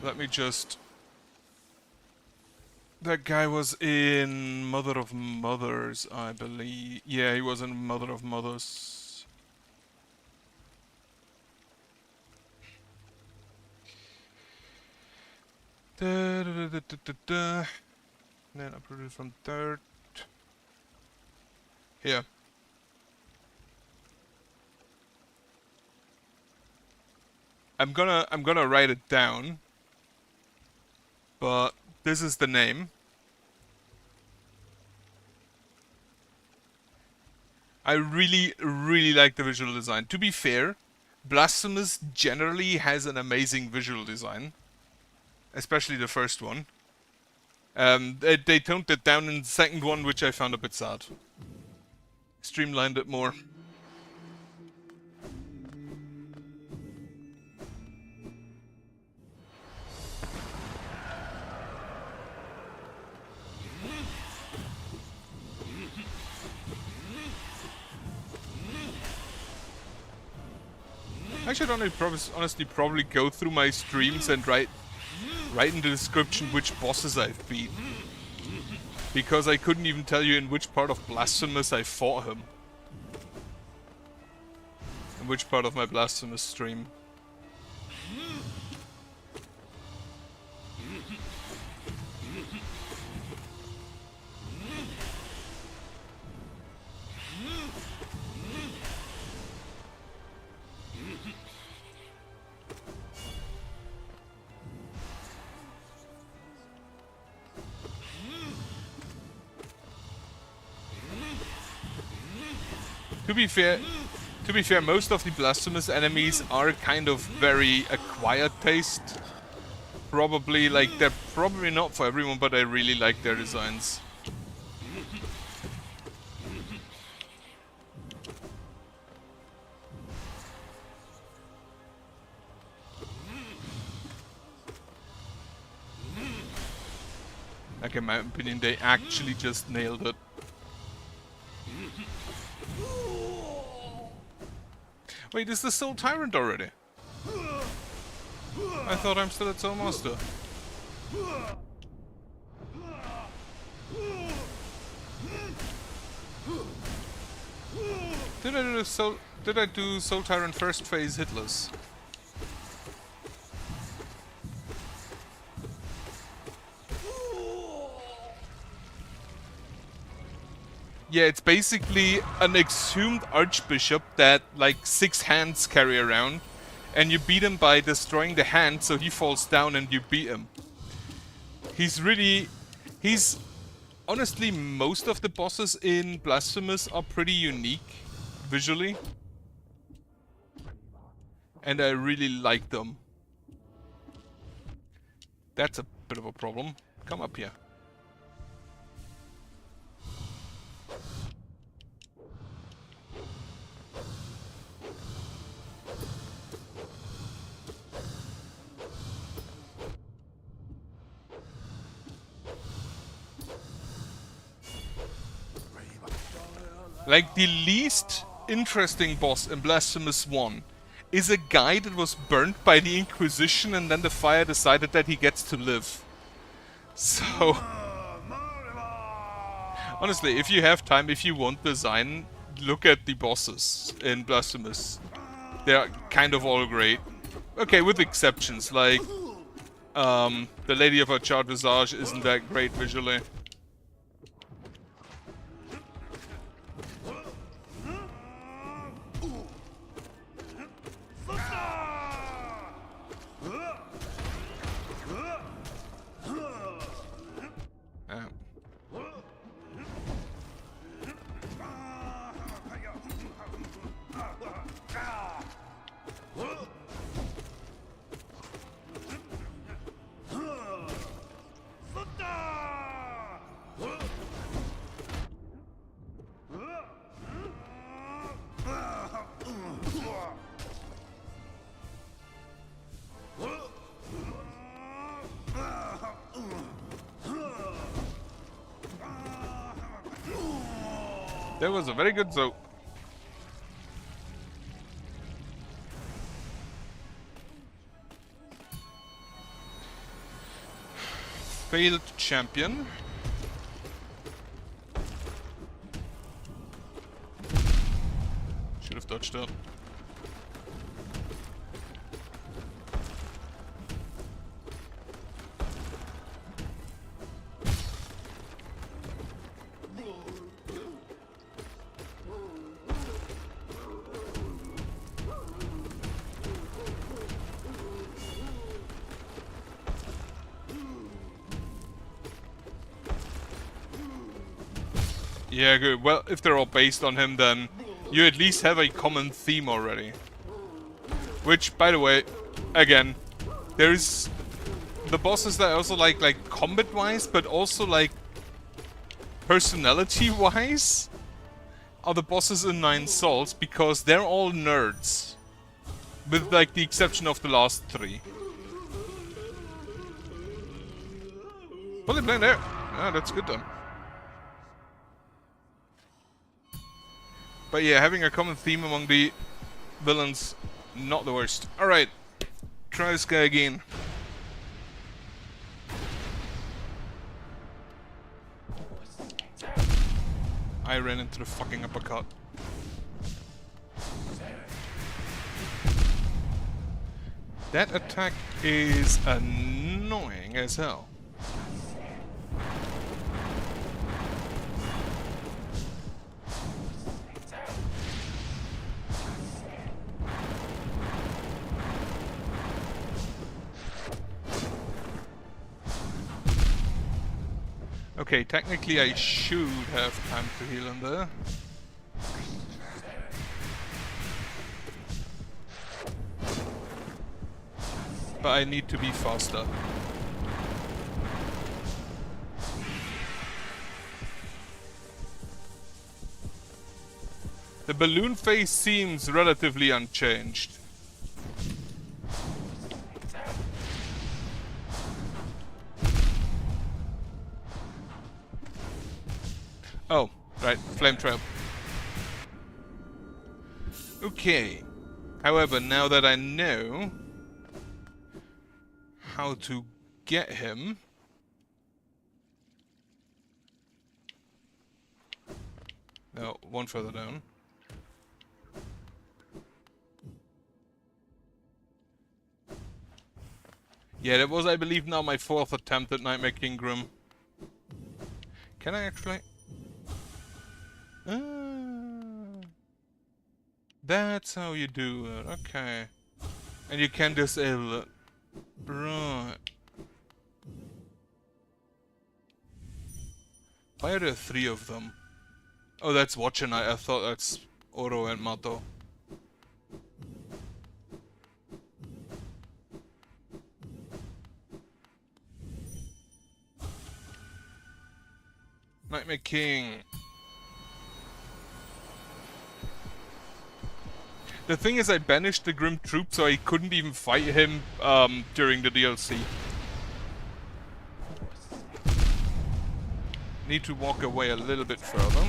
Let me just... That guy was in Mother of Mothers, I believe. Yeah, he was in Mother of Mothers. Da, da, da, da, da, da, da. Then uprooted from dirt. Here. I'm gonna write it down. But this is the name. I really, really like the visual design. To be fair, Blasphemous generally has an amazing visual design. Especially the first one. They toned it down in the second one, which I found a bit sad. Streamlined it more. I should honestly probably go through my streams and write in the description which bosses I've beat. Because I couldn't even tell you in which part of Blasphemous I fought him. In which part of my Blasphemous stream. To be fair, most of the Blasphemous enemies are kind of very acquired taste. Probably, like, they're probably not for everyone, but I really like their designs. Like, in my opinion, they actually just nailed it. Wait, is the Soul Tyrant already? I thought I'm still at Soul Master. Did I do Soul Tyrant first phase hitless? Yeah, it's basically an exhumed archbishop that, like, 6 hands carry around. And you beat him by destroying the hand, so he falls down and you beat him. Honestly, most of the bosses in Blasphemous are pretty unique, visually. And I really like them. That's a bit of a problem. Come up here. Like, the least interesting boss in Blasphemous 1 is a guy that was burnt by the Inquisition and then the fire decided that he gets to live. So... honestly, if you have time, if you want design, look at the bosses in Blasphemous. They're kind of all great. Okay, with exceptions, like... the Lady of Charred Visage isn't that great visually. That was a very good zoe. Failed champion. Should have dodged that. Yeah, good. Well, if they're all based on him, then you at least have a common theme already. Which, by the way, again, there's the bosses that I also like combat-wise, but also like personality-wise, are the bosses in Nine Souls, because they're all nerds, with like the exception of the last three. Fully blind there. Ah, that's good then. But yeah, having a common theme among the villains, not the worst. Alright, try this guy again. I ran into the fucking uppercut. That attack is annoying as hell. Okay, technically I should have time to heal in there. But I need to be faster. The balloon face seems relatively unchanged. Oh, right, flame trail. Okay. However, now that I know how to get him, no, one further down. Yeah, that was, I believe, now my 4th attempt at Nightmare King Grimm. Can I actually? That's how you do it, okay. And you can disable it. Right. Why are there 3 of them? Oh, that's Watcher Knight. I thought that's Oro and Mato. Nightmare King. The thing is, I banished the Grim Troop, so I couldn't even fight him during the DLC. Need to walk away a little bit further.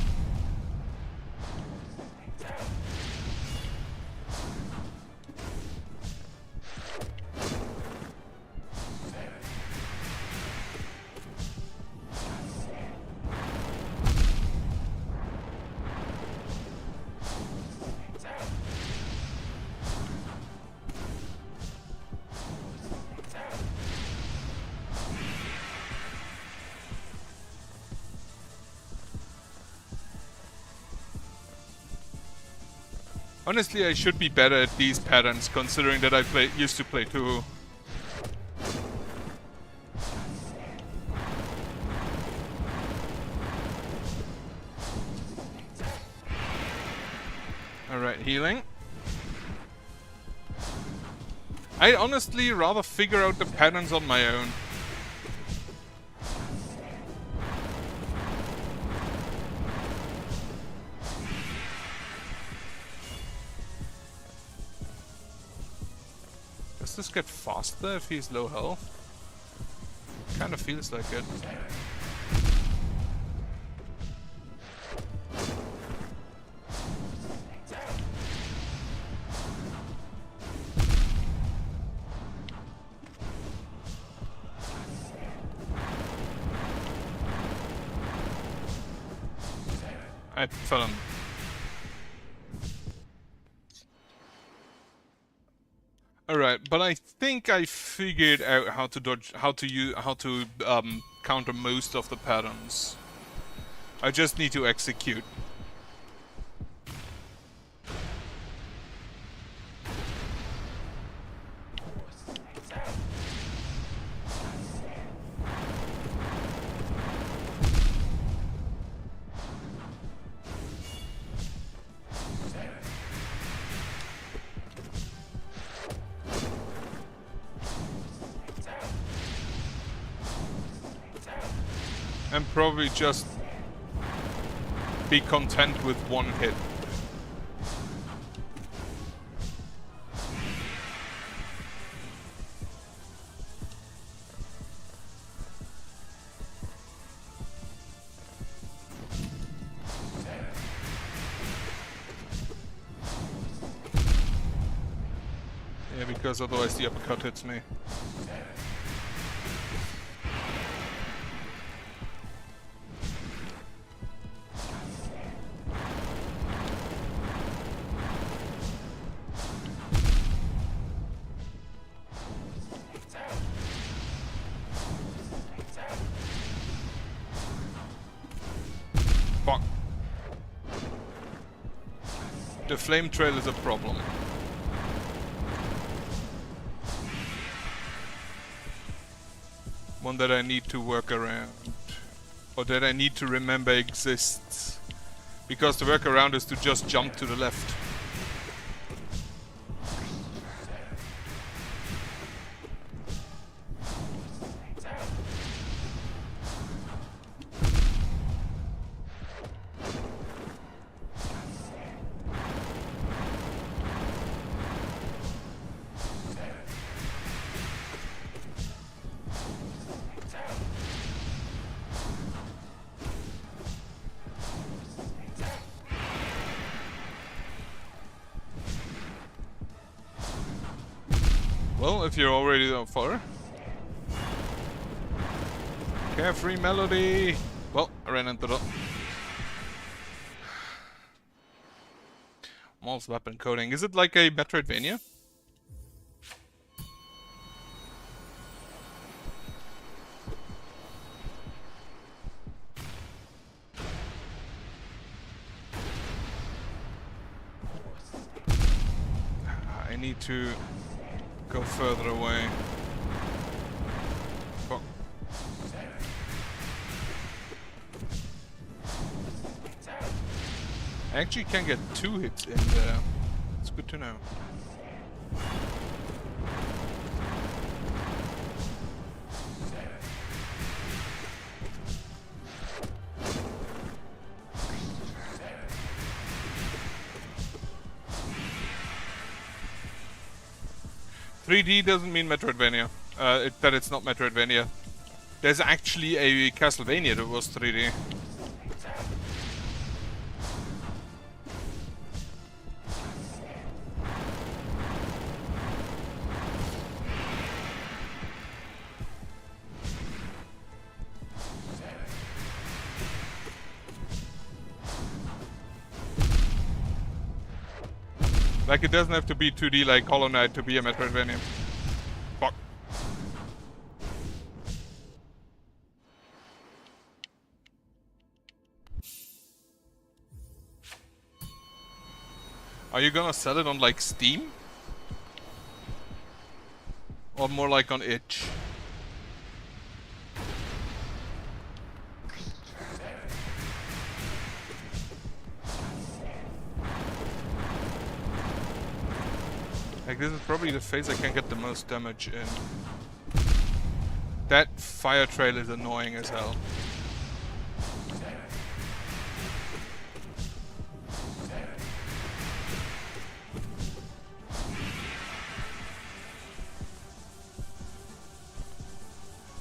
Honestly, I should be better at these patterns, considering that I used to play too. Alright, healing. I'd honestly rather figure out the patterns on my own. Does this get faster if he's low health? Kinda feels like it. I fell on. Alright, but I think I figured out how to dodge, how to counter most of the patterns. I just need to execute. And probably just be content with one hit. Yeah, because otherwise the uppercut hits me. Fuck. The flame trail is a problem. One that I need to work around. Or that I need to remember exists. Because the workaround is to just jump to the left. Well, if you're already on fire. Carefree melody! Well, I ran into the... Maul's weapon coding. Is it like a Metroidvania? I need to go further away. Fuck. I actually can get 2 hits in there. It's good to know. .3D doesn't mean Metroidvania. That it's not Metroidvania. There's actually a Castlevania that was 3D. Like, it doesn't have to be 2D like Hollow Knight to be a Metroidvania. Fuck. Are you gonna sell it on, like, Steam? Or more like on itch? Like, this is probably the phase I can get the most damage in. That fire trail is annoying as hell.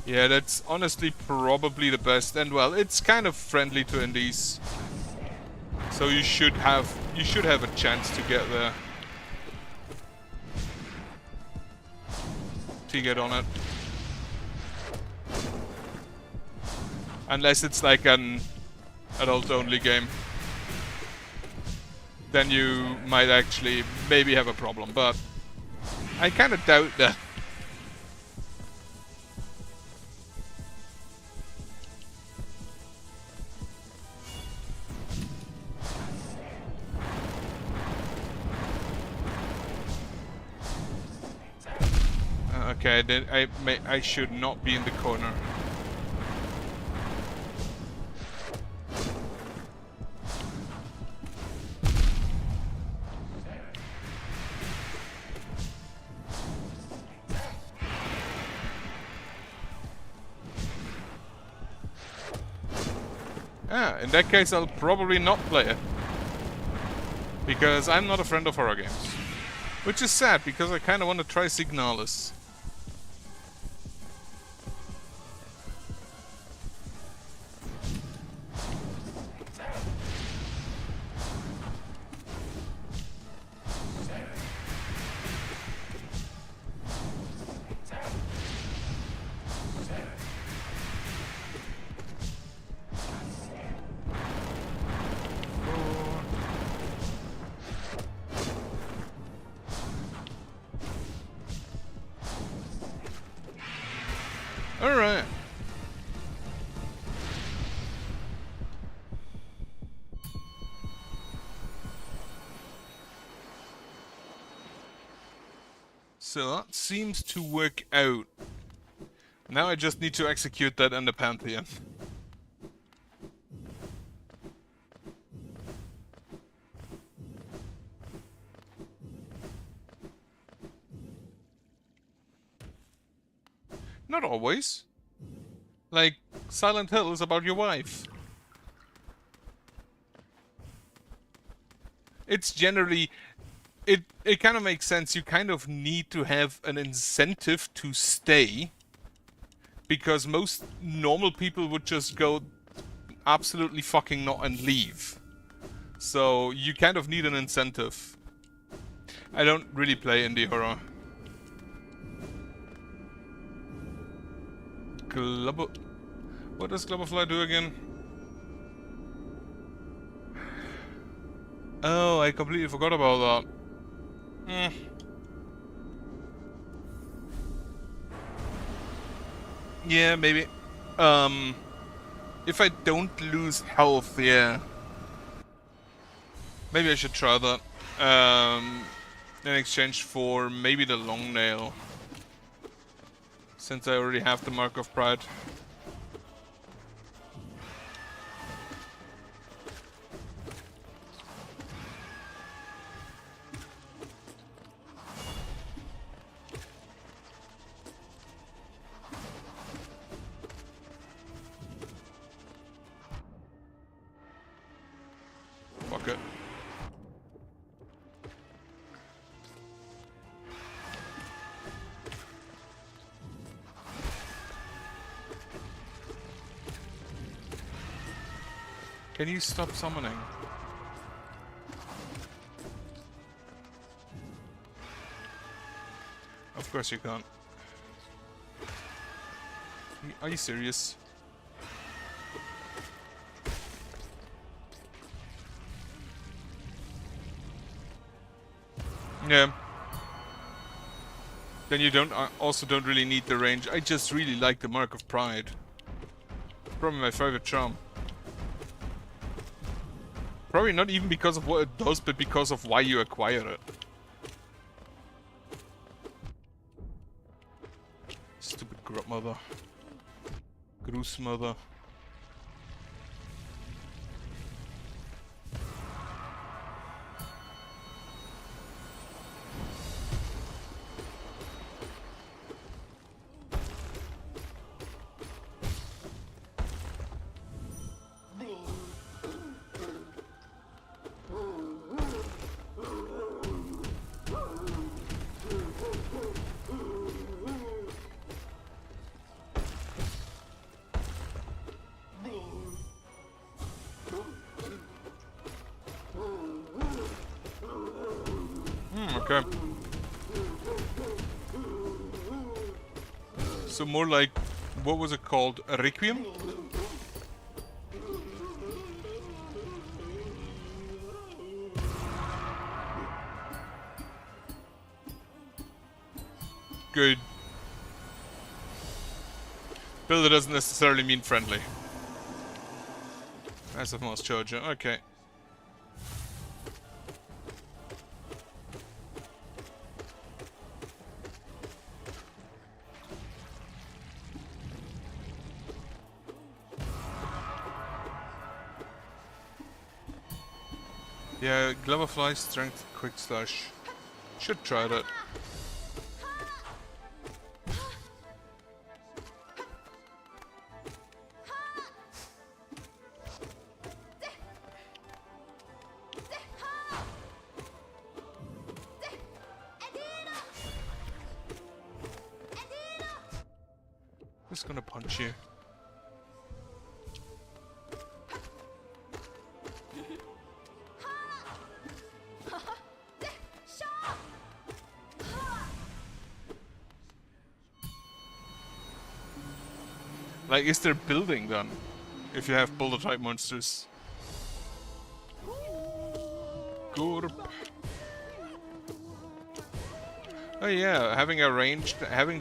Yeah, that's honestly probably the best, and well, it's kind of friendly to indies. So you should have a chance to get there. To get on it. Unless it's like an adult-only game. then you might actually maybe have a problem, but I kind of doubt that. Okay, then I should not be in the corner. In that case, I'll probably not play it. Because I'm not a friend of horror games. Which is sad, because I kind of want to try Signalis. Alright. So that seems to work out. Now I just need to execute that in the Pantheon. Not always. Like, Silent Hill is about your wife. It's generally... It kind of makes sense. You kind of need to have an incentive to stay. Because most normal people would just go absolutely fucking not and leave. So, you kind of need an incentive. I don't really play indie horror. What does Globerfly do again? Oh, I completely forgot about that. Yeah, maybe. If I don't lose health, yeah. Maybe I should try that. In exchange for maybe the long nail. Since I already have the Mark of Pride. Fuck it. Can you stop summoning? Of course you can't. Are you serious? Yeah. Then you also don't really need the range. I just really like the Mark of Pride. Probably my favorite charm. Probably not even because of what it does, but because of why you acquire it. Stupid grub mother. Groose mother. Okay. So more like, what was it called? A Requiem? Good. Builder doesn't necessarily mean friendly. Massive mouse charger, okay. Yeah, Glover Fly, Strength, Quick Slash. Should try that. Just gonna punch you. Like, is there building done? If you have boulder type monsters. Good. Oh yeah, having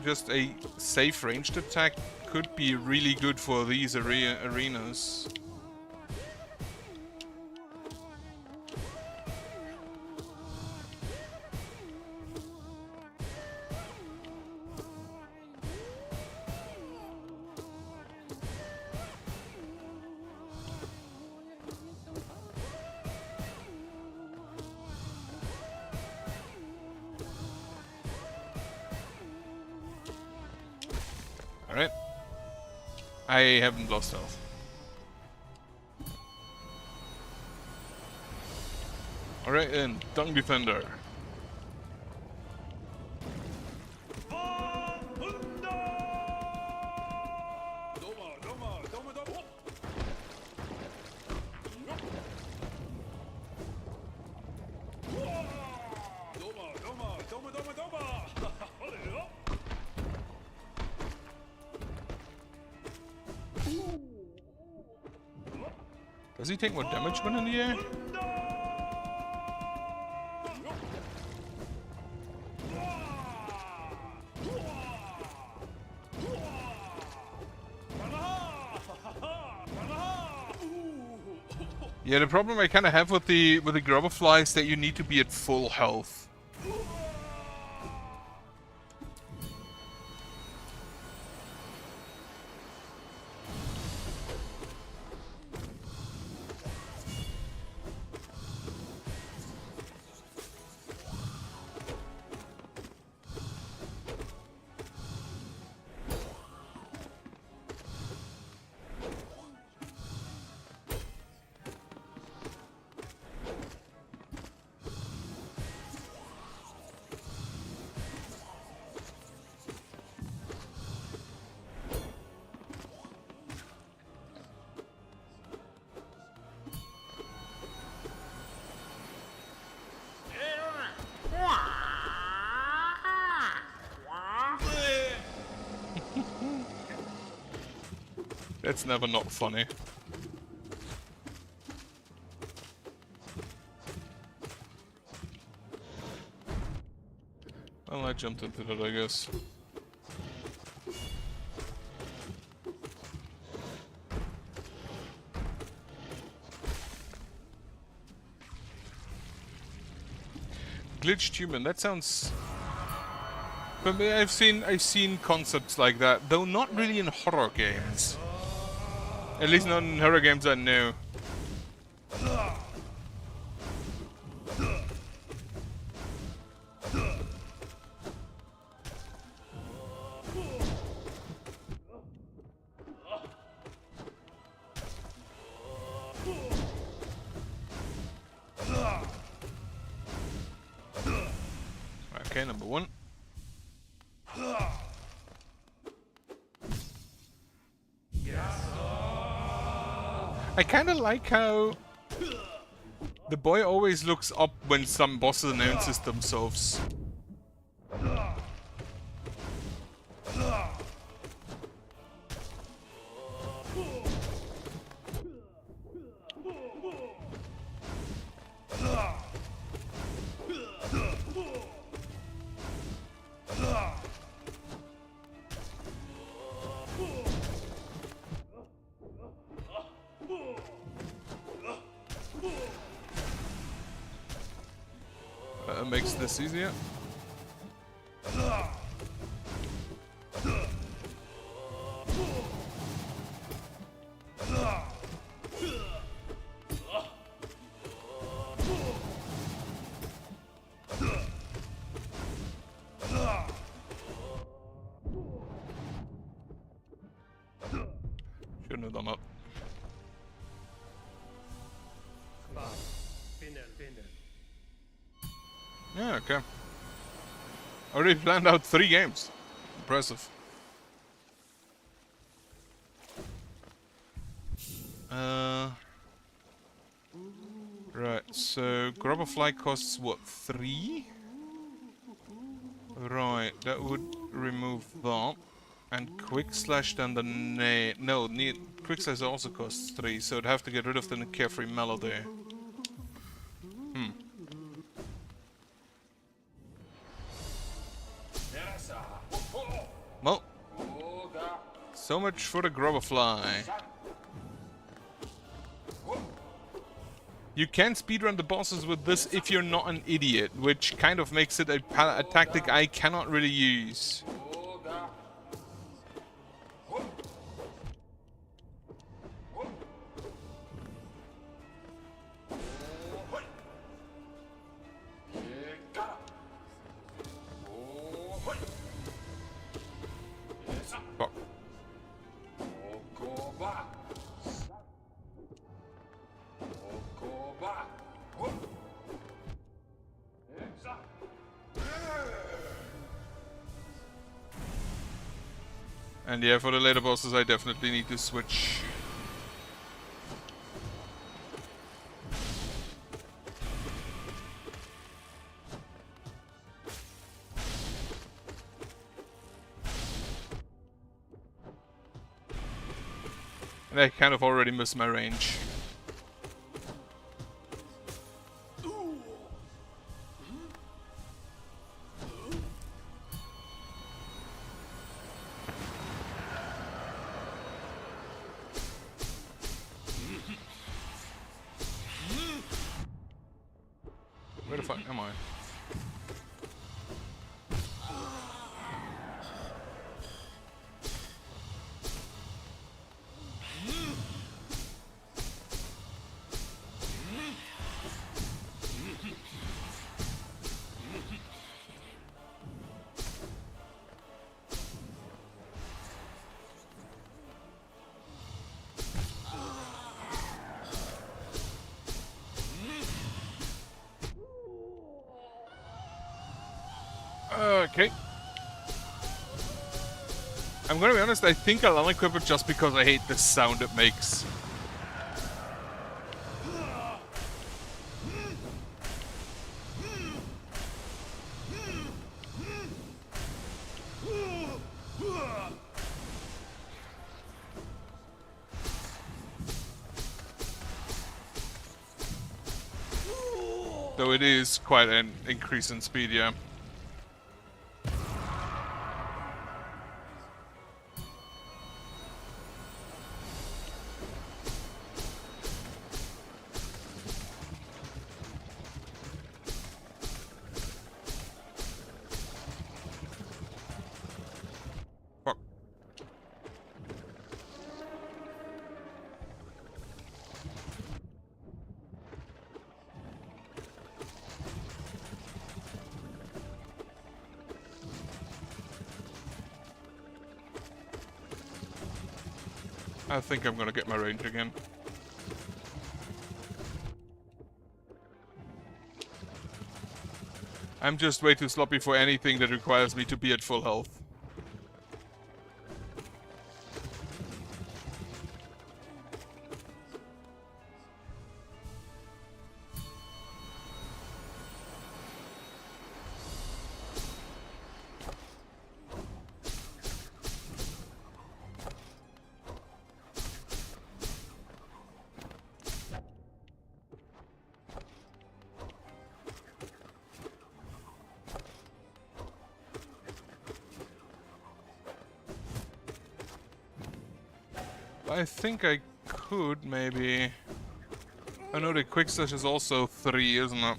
just a safe ranged attack could be really good for these arenas. Alright. I haven't lost health. Alright then, Dung Defender. Does he take more damage when in the air? Yeah, the problem I kind of have with the grubber fly is that you need to be at full health. It's never not funny. Well, I jumped into that, I guess. Glitched human, that sounds... But I've seen concepts like that, though not really in horror games. At least not in horror games I know. Okay, number one. I kinda like how the boy always looks up when some boss announces themselves. makes this easier. Shouldn't have done that. Yeah, okay. Already planned out 3 games. Impressive. Right, so Grubberfly costs what, 3? Right, that would remove that. And Quick Slash then the Quick Slash also costs 3, so I'd have to get rid of the Carefree Melody. Well, so much for the Grubberfly. You can speedrun the bosses with this if you're not an idiot, which kind of makes it a tactic I cannot really use. Fuck. And yeah, for the later bosses I definitely need to switch. And I kind of already missed my range. Where the fuck am I? Okay. I'm gonna be honest, I think I'll unequip it just because I hate the sound it makes. Though it is quite an increase in speed, yeah. I think I'm gonna get my range again. I'm just way too sloppy for anything that requires me to be at full health. I think I could maybe... I know the quick slash is also 3, isn't it?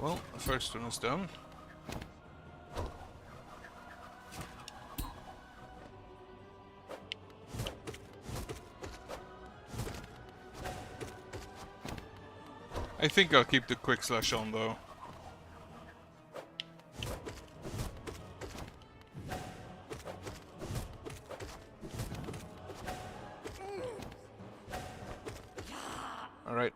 Well, the first one is done. I think I'll keep the quick slash on though. Alright.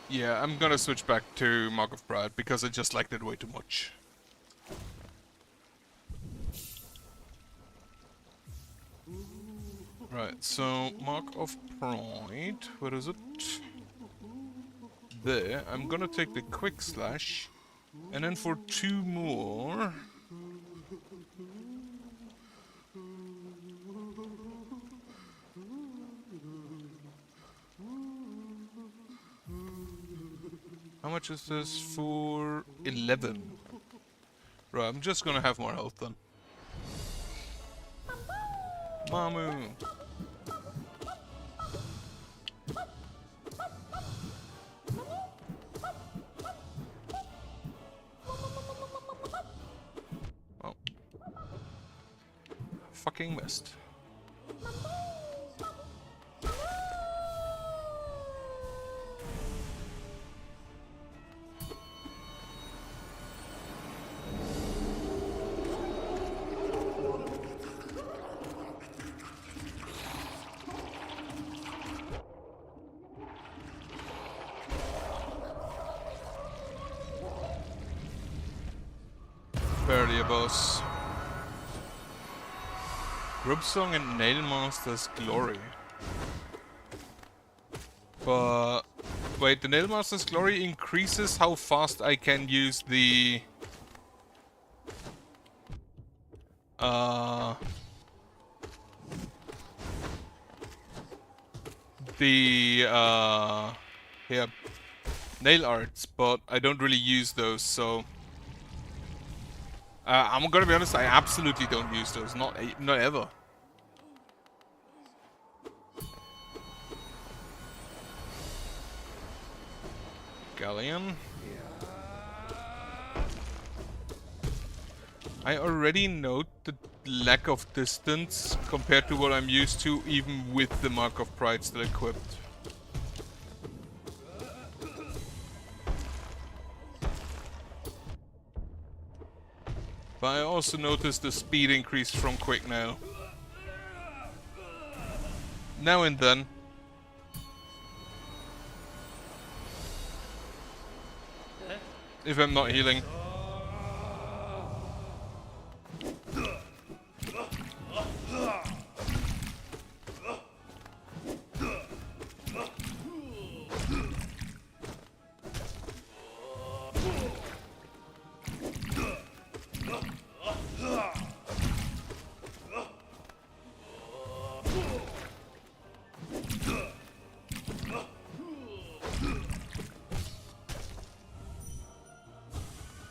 Yeah, I'm gonna switch back to Mark of Pride because I just liked it way too much. Right, so Mark of Pride, where is it? There, I'm gonna take the quick slash, and then for 2 more... How much is this for 11? Right, I'm just gonna have more health then. Mamu! Oh. Fucking missed. Barely a boss. Grub Song and Nail Master's Glory. But wait, the Nail Master's Glory increases how fast I can use the yeah, nail arts, but I don't really use those, so I'm gonna be honest, I absolutely don't use those, not ever. Galleon. I already note the lack of distance compared to what I'm used to, even with the Mark of Pride still equipped. But I also noticed the speed increase from Quick Nail. Now and then. If I'm not healing.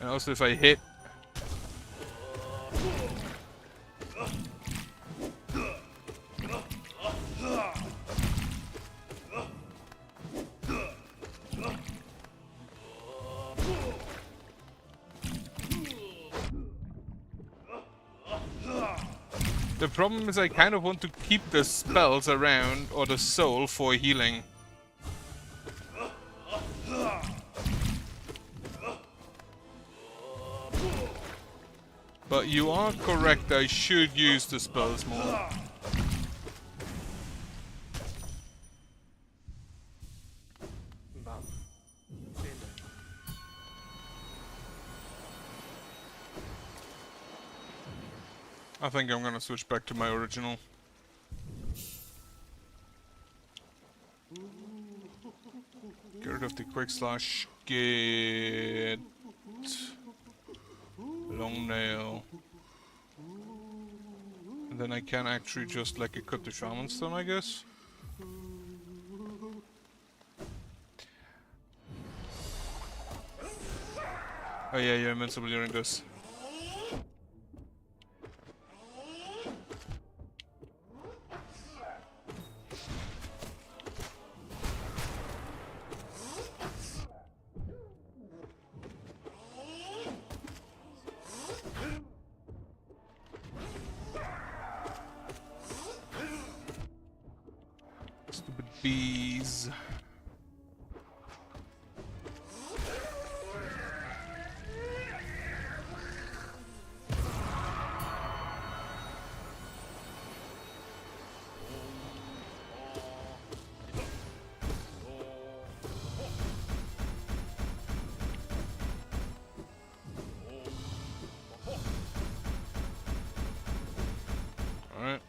And also if I hit... The problem is I kind of want to keep the spells around, or the soul, for healing. But you are correct, I should use the spells more. I think I'm gonna switch back to my original. Get rid of the quick slash, get long nail. And then I can actually just like equip the shaman stone, I guess. Oh yeah, you're invincible during this. bees. Alright.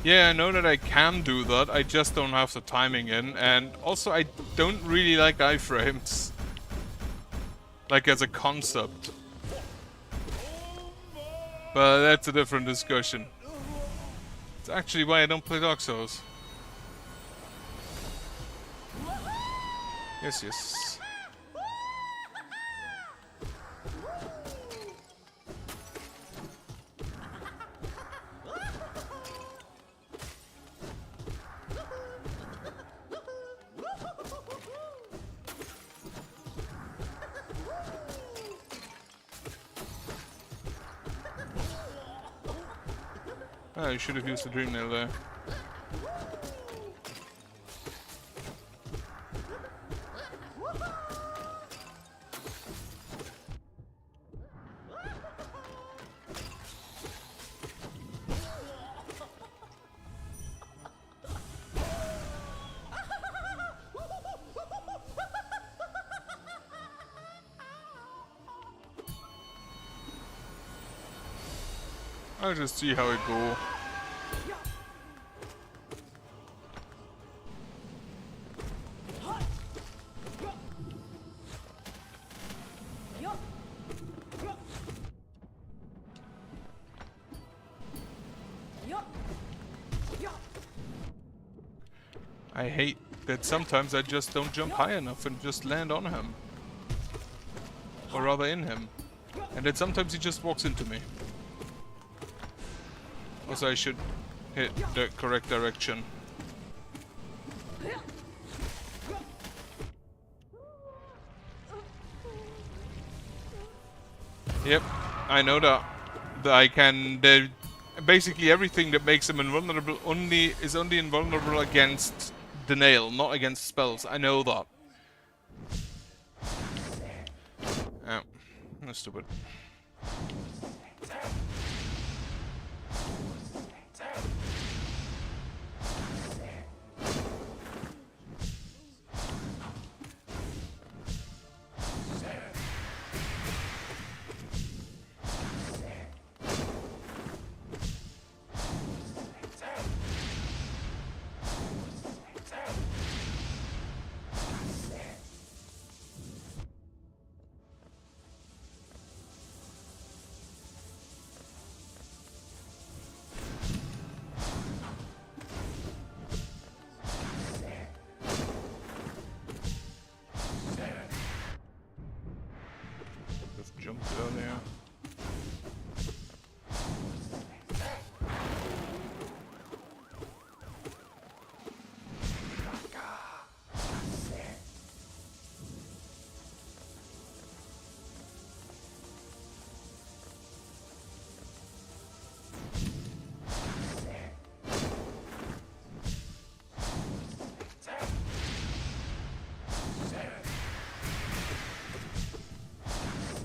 Yeah, I know that I can do that, I just don't have the timing in, and also I don't really like iframes. Like as a concept. But that's a different discussion. It's actually why I don't play Dark Souls. Yes, yes. Oh, you should have used the dream nail there. I'll just see how it go. I hate that sometimes I just don't jump high enough and just land on him. Or rather in him. And that sometimes he just walks into me. Also, I should hit the correct direction. Yep, I know that. I can... basically everything that makes him invulnerable is only invulnerable against the nail, not against spells. I know that. Oh, that's stupid. Jumped earlier.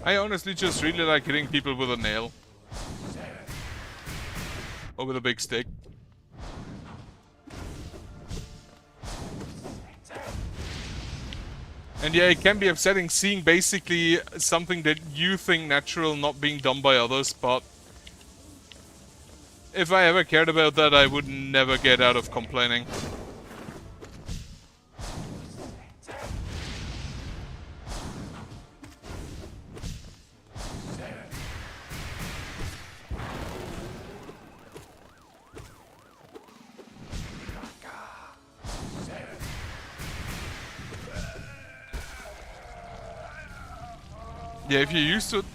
I honestly just really like hitting people with a nail. Or with a big stick. And yeah, it can be upsetting seeing basically something that you think natural not being done by others, but if I ever cared about that, I would never get out of complaining. Yeah, if you're used to it,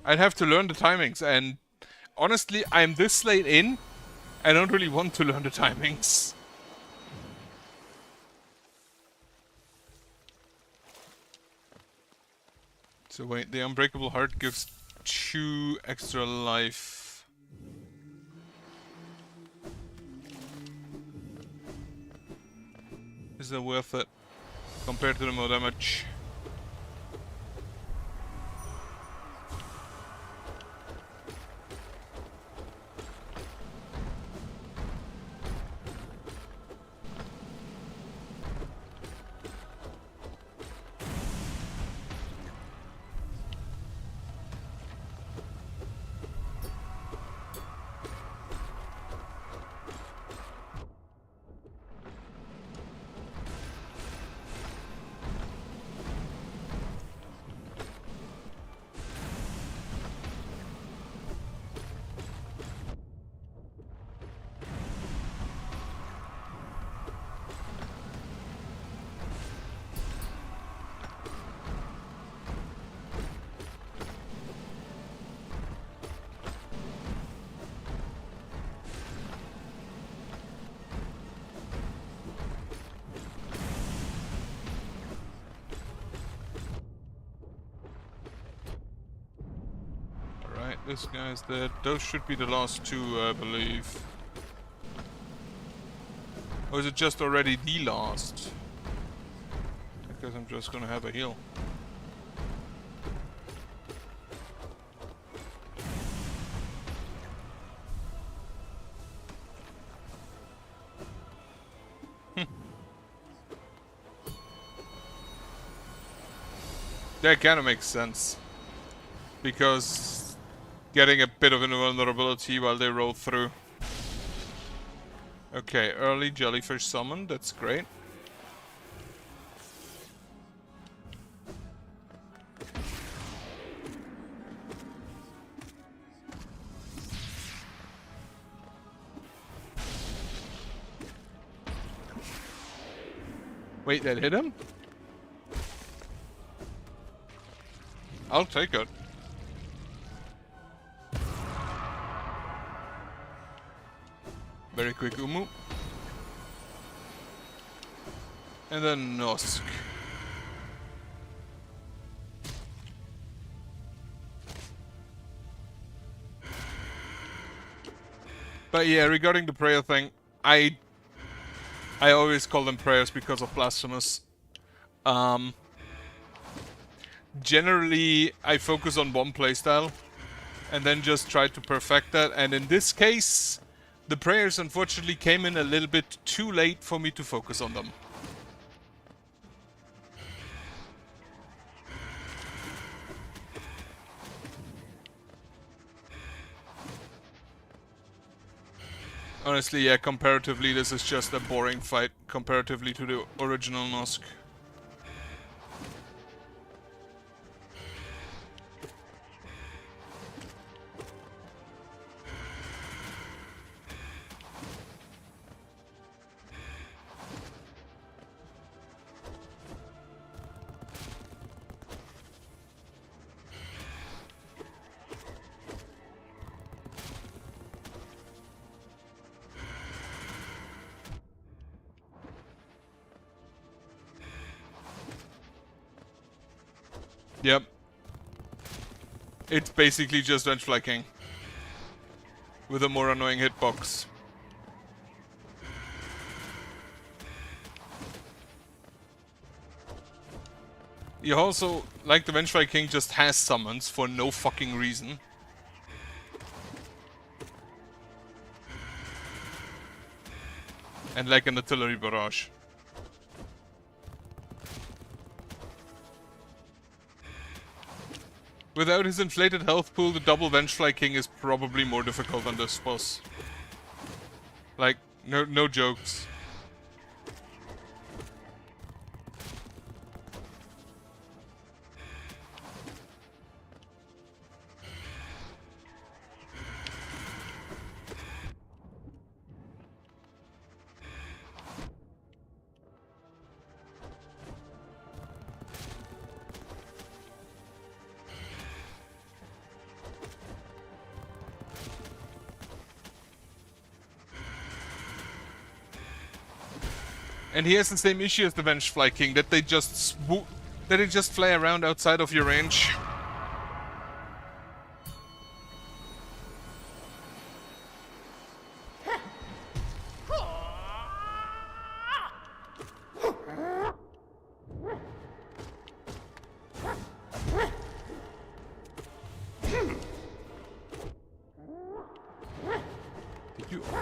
I'd have to learn the timings, and honestly, I'm this late in, I don't really want to learn the timings. So wait, the Unbreakable Heart gives 2 extra life. Is that worth it compared to the more damage? This guy's dead. Those should be the last 2, I believe. Or is it just already the last? I guess I'm just gonna have a heal. That kinda makes sense. Because getting a bit of invulnerability while they roll through. Okay, early jellyfish summon, that's great. Wait, that hit him? I'll take it. Very quick Umu. And then Nosk. But yeah, regarding the prayer thing, I always call them prayers because of blasphemous. Generally, I focus on one playstyle and then just try to perfect that, and in this case, the prayers unfortunately came in a little bit too late for me to focus on them. Honestly, yeah, comparatively this is just a boring fight comparatively to the original Nosk. Yep. It's basically just Vengefly King. With a more annoying hitbox. You also, like the Vengefly King, just has summons for no fucking reason. And like an artillery barrage. Without his inflated health pool, the double Vengefly King is probably more difficult than this boss. Like, no jokes. And he has the same issue as the Vengefly King, that they just fly around outside of your range.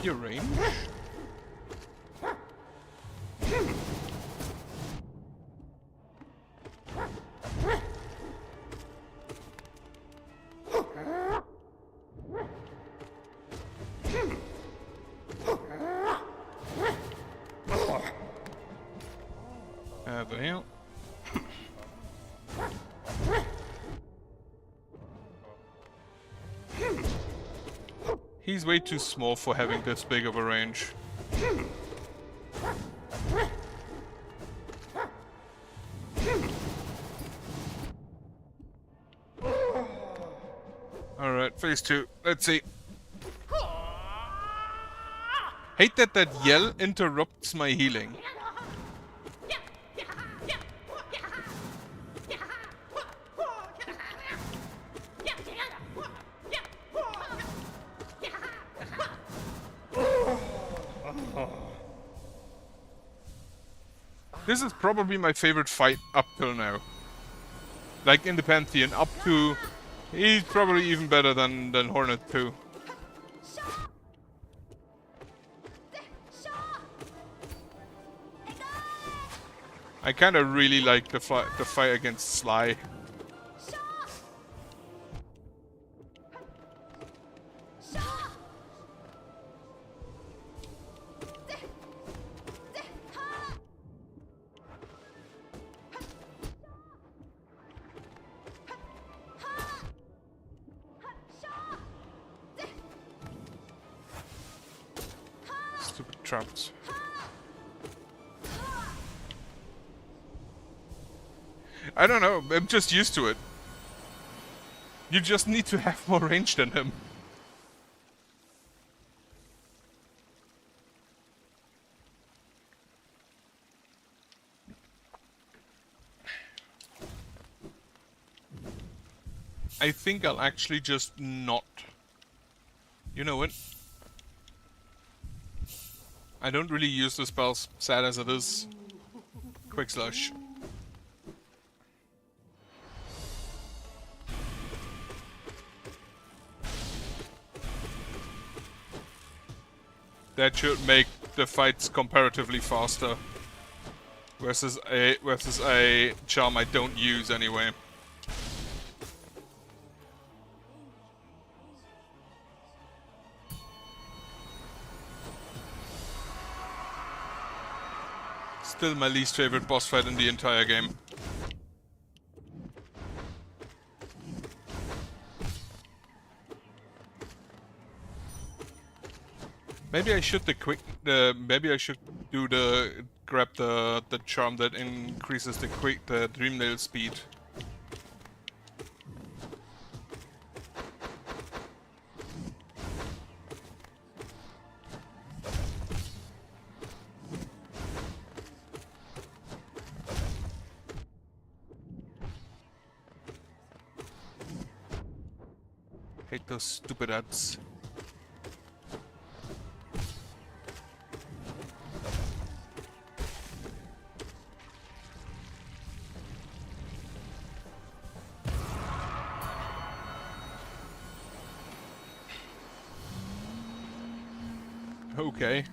your range? The hell? He's way too small for having this big of a range. Alright, phase 2. Let's see. Hate that that yell interrupts my healing. This is probably my favorite fight up till now. Like in the Pantheon, up to... He's probably even better than Hornet 2. I kinda really like the fight against Sly. Stupid traps. I don't know, I'm just used to it. You just need to have more range than him. I think I'll actually just not. You know what? I don't really use the spells, sad as it is. Quick Slush. That should make the fights comparatively faster. Versus a charm I don't use anyway. Still my least favorite boss fight in the entire game. Maybe I should maybe I should grab the charm that increases the dream nail speed. Hate those stupid ads. Okay.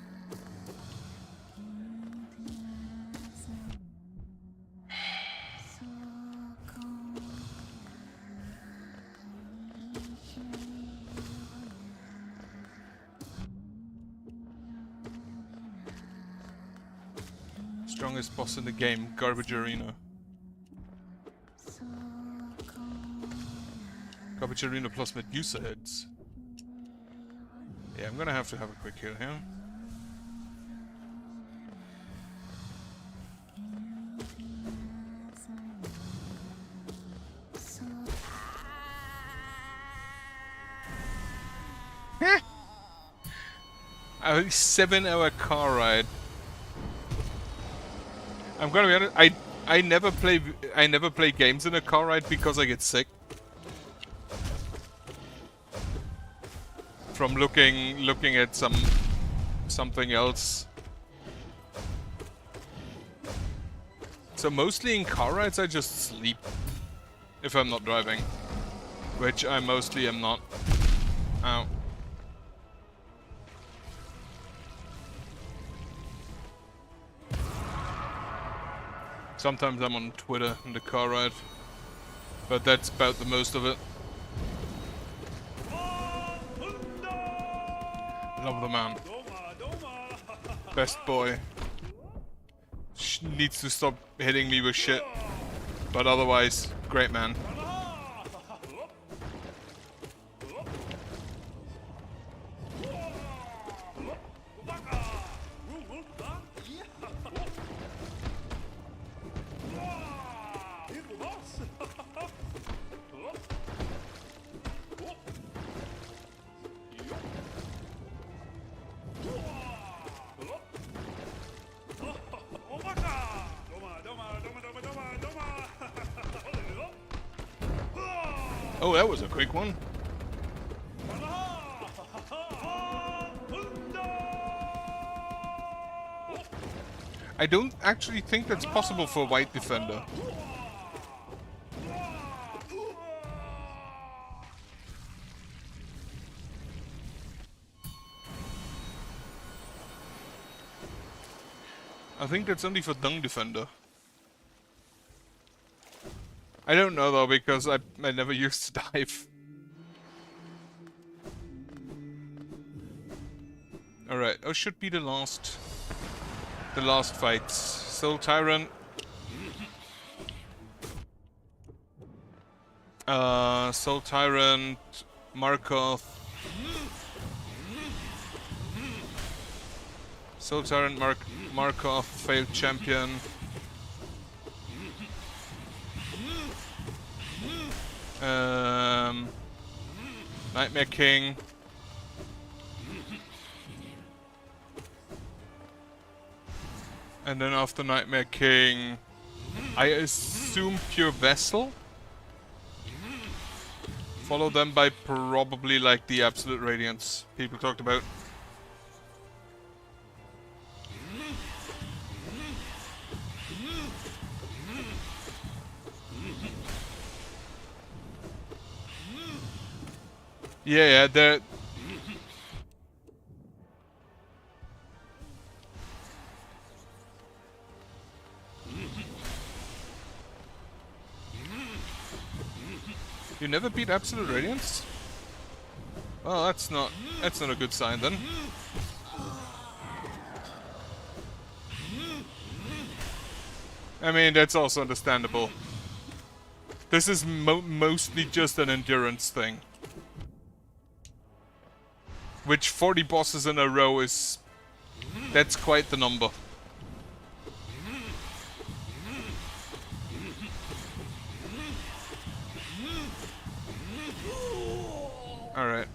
Strongest boss in the game, Garbage Arena. Garbage Arena plus Medusa heads. Yeah, I'm gonna have to have a quick heal here. A 7-hour car ride. I'm gonna be honest, I never play games in a car ride because I get sick. From looking at something else. So mostly in car rides I just sleep if I'm not driving, which I mostly am not. Ow. Sometimes I'm on Twitter in the car ride. But that's about the most of it. Love the man. Best boy. Needs to stop hitting me with shit. But otherwise, great man. Oh, that was a quick one. I don't actually think that's possible for a white defender. I think that's only for dung defender. I don't know though, because I never used to dive. Alright, oh, should be the last fights. Soul Tyrant. Soul Tyrant, Markov. Soul Tyrant, Markov, failed champion. Nightmare King. And then after Nightmare King, I assume Pure Vessel. Follow them by probably like the Absolute Radiance people talked about. Yeah, they're... You never beat Absolute Radiance? Well, that's not a good sign then. I mean, that's also understandable. This is mostly just an endurance thing. Which 40 bosses in a row is... That's quite the number. Alright.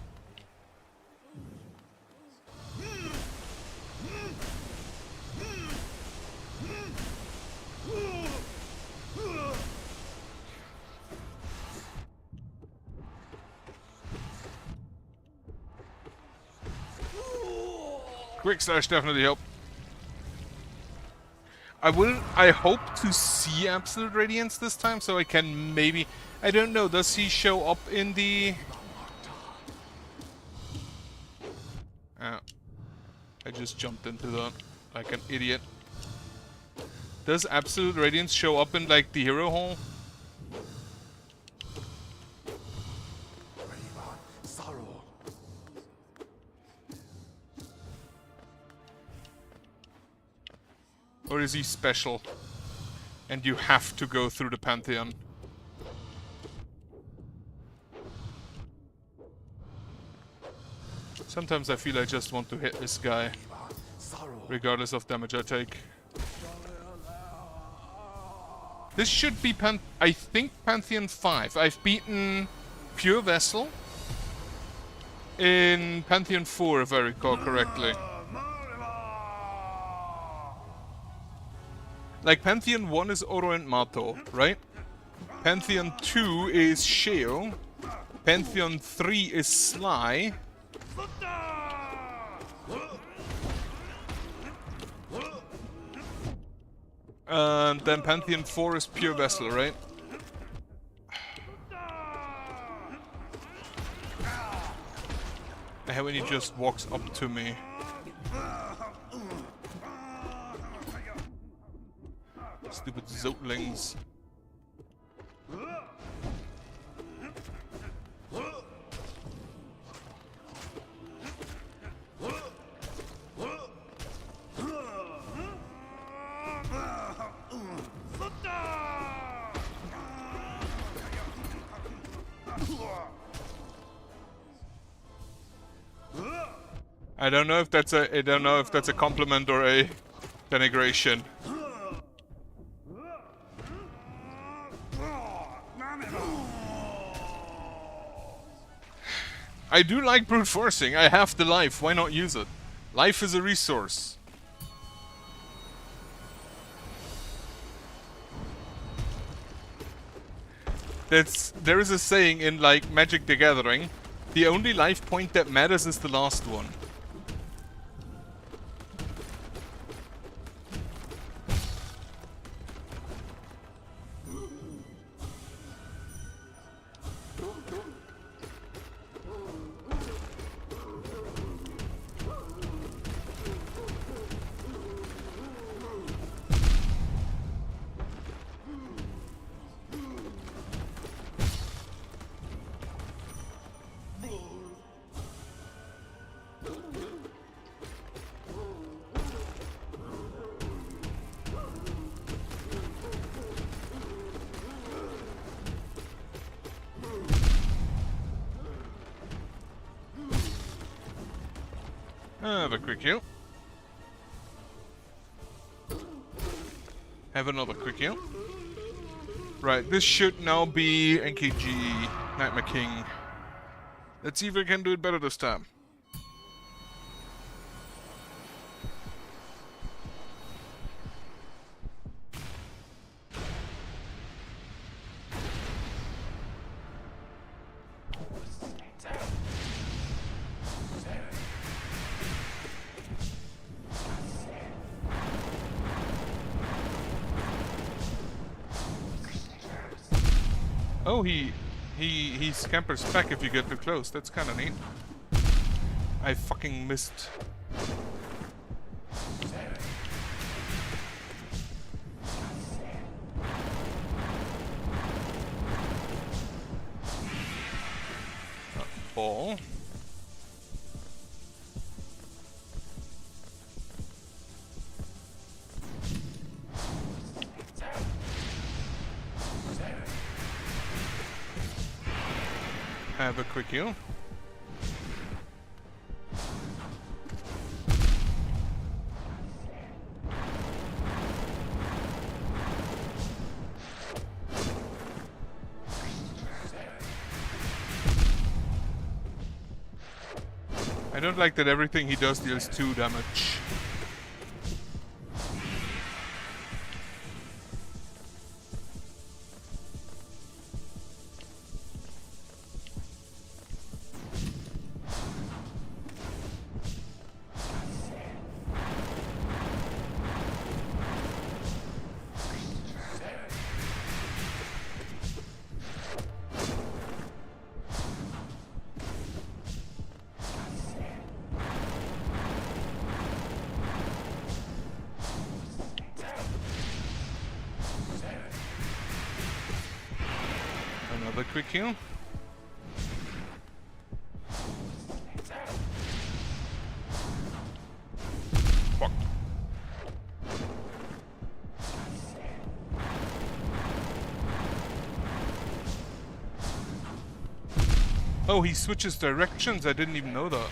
Quick slash definitely help. I hope to see Absolute Radiance this time, so I can maybe... I don't know, does he show up in the... Oh. I just jumped into that like an idiot. Does Absolute Radiance show up in like the hero hall? Or is he special? And you have to go through the Pantheon? Sometimes I feel I just want to hit this guy, regardless of damage I take. This should be I think Pantheon 5. I've beaten Pure Vessel in Pantheon 4, if I recall correctly. Like, Pantheon 1 is Oro and Mato, right? Pantheon 2 is Sheo. Pantheon 3 is Sly. And then Pantheon 4 is Pure Vessel, right? I hate when he just walks up to me. Stupid zotlings. I don't know if that's a compliment or a denigration. I do like brute forcing. I have the life. Why not use it? Life is a resource. There is a saying in like Magic the Gathering, the only life point that matters is the last one. Have a quick heal. Have another quick heal. Right, this should now be NKG Nightmare King. Let's see if we can do it better this time. Oh, he scampers back if you get too close. That's kind of neat. I fucking missed. Ball. Have a quick heal. I don't like that everything he does deals 2 damage. Another quick heal. Fuck. Oh, he switches directions. I didn't even know that.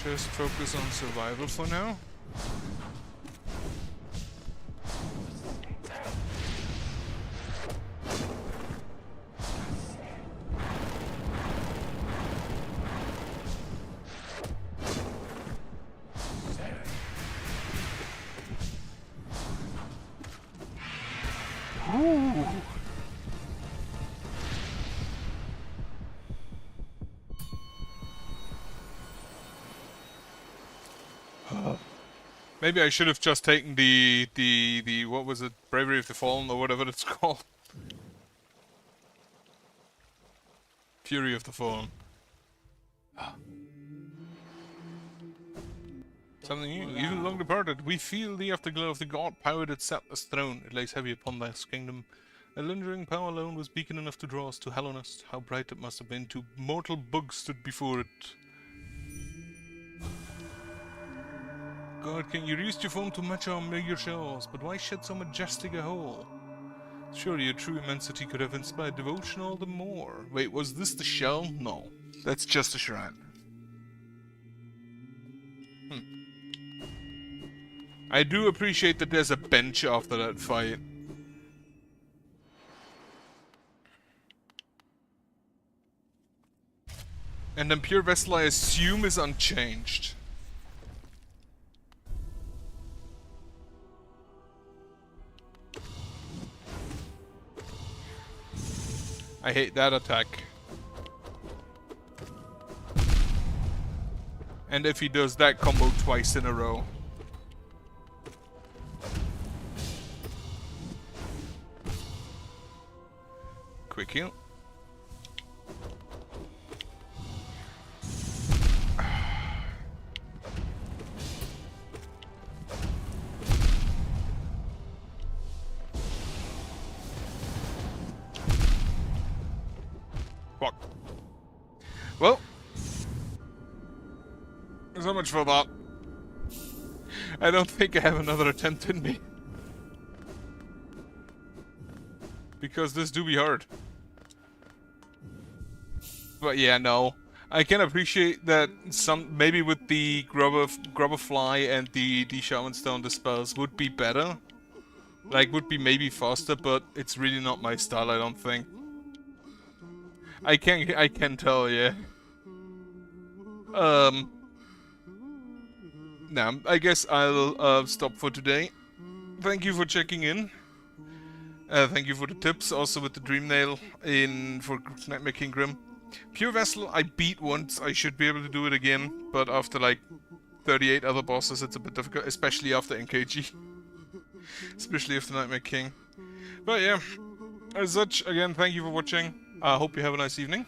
Just focus on survival for now. Ooh. Maybe I should have just taken the what was it, Bravery of the Fallen or whatever it's called. Fury of the Fallen. Something new, even long departed. We feel the afterglow of the god power that sat this throne. It lays heavy upon this kingdom. A lingering power alone was beacon enough to draw us to Hallownest. How bright it must have been. Two mortal bugs stood before it. God King, you used your form to match our meager shores, but why shed so majestic a whole? Surely your true immensity could have inspired devotion all the more. Wait, was this the shell? No. That's just a shrine. I do appreciate that there's a bench after that fight. And then Pure Vessel, I assume, is unchanged. I hate that attack. And if he does that combo twice in a row. Quick heal. Fuck. Well, so much for that. I don't think I have another attempt in me. Because this do be hard. But yeah, no. I can appreciate that some, maybe with the grubber fly and the shaman stone, the spells would be better. Like, would be maybe faster, but it's really not my style, I don't think. I can tell, yeah. Nah, I guess I'll stop for today. Thank you for checking in. Thank you for the tips, also with the Dream Nail for Nightmare King Grimm. Pure Vessel I beat once, I should be able to do it again, but after like 38 other bosses it's a bit difficult, especially after NKG. Especially after Nightmare King. But yeah, as such, again, thank you for watching. I hope you have a nice evening.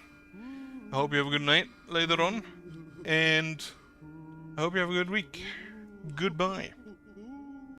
I hope you have a good night later on. And I hope you have a good week. Goodbye.